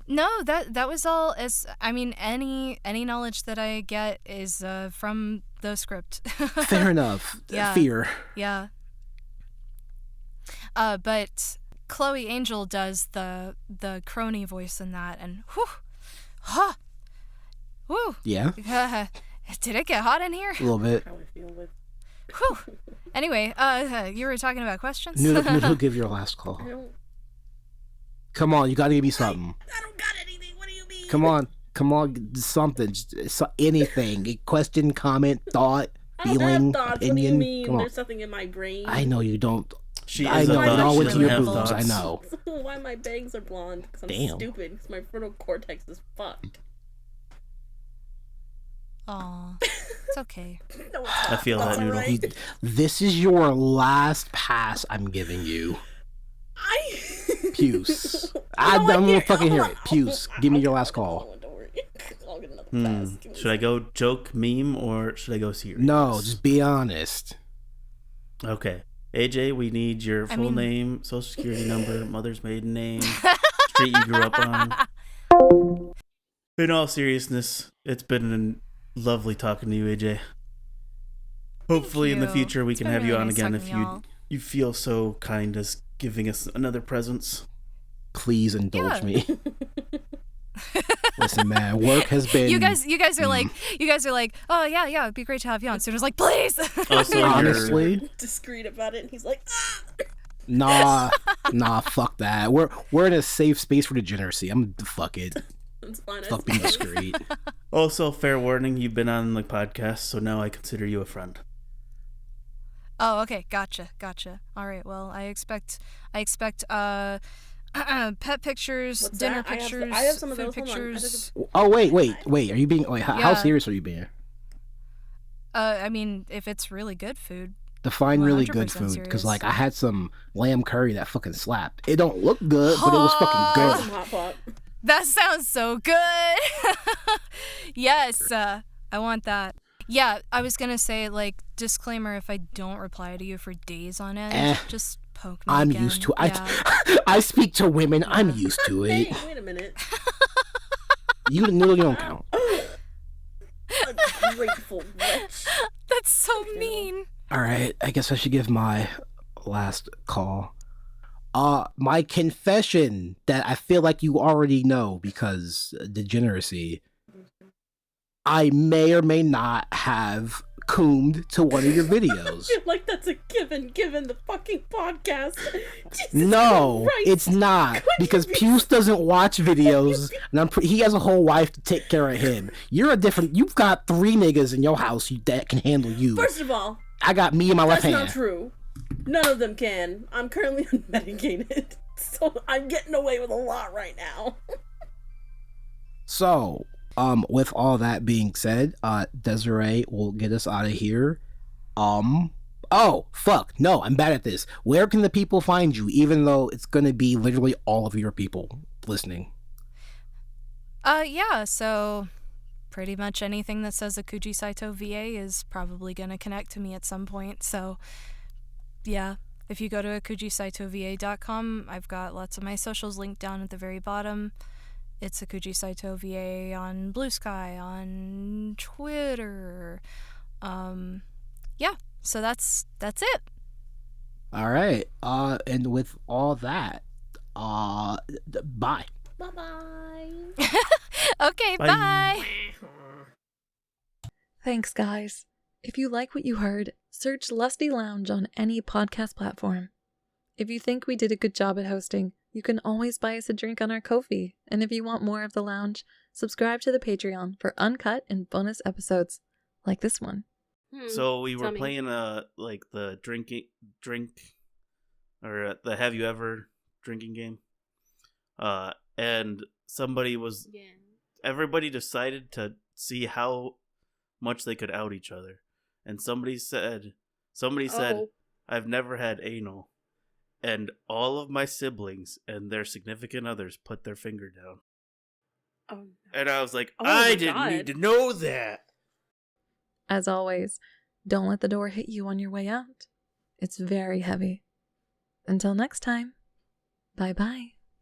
No, that was all. Any knowledge that I get is from the script. Fair enough. Yeah. Fear. Yeah. But Chloe Angel does the crony voice in that, and whew. Yeah. Did it get hot in here? A little bit. Whew. Anyway, you were talking about questions? Noodle, give your last call. Come on, you gotta give me something. I don't got anything. What do you mean? Come on, something. Anything. A question, comment, thought, feeling, I don't have thoughts. opinion. What do you mean? Come on. There's something in my brain. I know you don't. I know it all went to your boobs. thoughts. I know. Why my bangs are blonde? Because I'm Damn. stupid. Because my frontal cortex is fucked. Aw, it's okay. No, it's I feel that, Noodle. right. This is your last pass I'm giving you. Puce. I'm gonna fucking hear it. Puce, give me your last call. Don't worry. I'll get another pass. Should I go joke, meme, or should I go serious? No, just be honest. Okay. AJ, we need your full name, social security number, mother's maiden name, street you grew up on. In all seriousness, it's been lovely talking to you, AJ. Hopefully in the future we can have you on again if you feel so kind as giving us another presence. Please indulge me. Listen, man, work has been. You guys are like, oh yeah, it'd be great to have you on. So it was like, please. Also, honestly, discreet about it, and he's like, nah, fuck that. We're in a safe space for degeneracy. Fuck it. That's fine. Fuck being discreet. Also, fair warning, you've been on the podcast, so now I consider you a friend. Oh, okay, gotcha. All right, well, I expect pet pictures, What's dinner that? pictures, I have some of food those. pictures. Oh wait. Are you being? How Yeah. serious are you being? If it's really good food. Define really good 100% food, because serious. I had some lamb curry that fucking slapped. It don't look good, but it was fucking Some good. hot pot. That sounds so good. Yes, I want that. Yeah, I was gonna say, disclaimer, if I don't reply to you for days on end, just poke me I'm again. used to it. Yeah. I speak to women. I'm used to it. Hey, wait a minute. You don't count. Ungrateful wretch. That's so mean. All right, I guess I should give my last call. My confession that I feel like you already know because degeneracy. I may or may not have coomed to one of your videos. I feel like that's a given the fucking podcast. Jesus No, Christ. it's not, because Puce doesn't watch videos, and he has a whole wife to take care of him. You've got 3 niggas in your house that can handle you. First of all, I got me in my left that's hand. not true. None of them can. I'm currently unmedicated, so I'm getting away with a lot right now. So, with all that being said, Desiree will get us out of here. Oh, fuck. No, I'm bad at this. Where can the people find you, even though it's going to be literally all of your people listening? Yeah, so pretty much anything that says Akuji Saito VA is probably going to connect to me at some point. So, yeah, if you go to akujisaitovA.com, I've got lots of my socials linked down at the very bottom. It's Akuji Saito VA on Blue Sky, on Twitter. Yeah, so that's it. All right. And with all that, bye. Bye-bye. Okay, bye. Thanks, guys. If you like what you heard, search Lusty Lounge on any podcast platform. If you think we did a good job at hosting, you can always buy us a drink on our Ko-fi. And if you want more of the lounge, subscribe to the Patreon for uncut and bonus episodes, like this one. So we were Tell me. playing the drink or the Have You Ever drinking game. And everybody decided to see how much they could out each other. And somebody said, I've never had anal. And all of my siblings and their significant others put their finger down. Oh, no. And I was like, I didn't need to know that. As always, don't let the door hit you on your way out. It's very heavy. Until next time, bye-bye.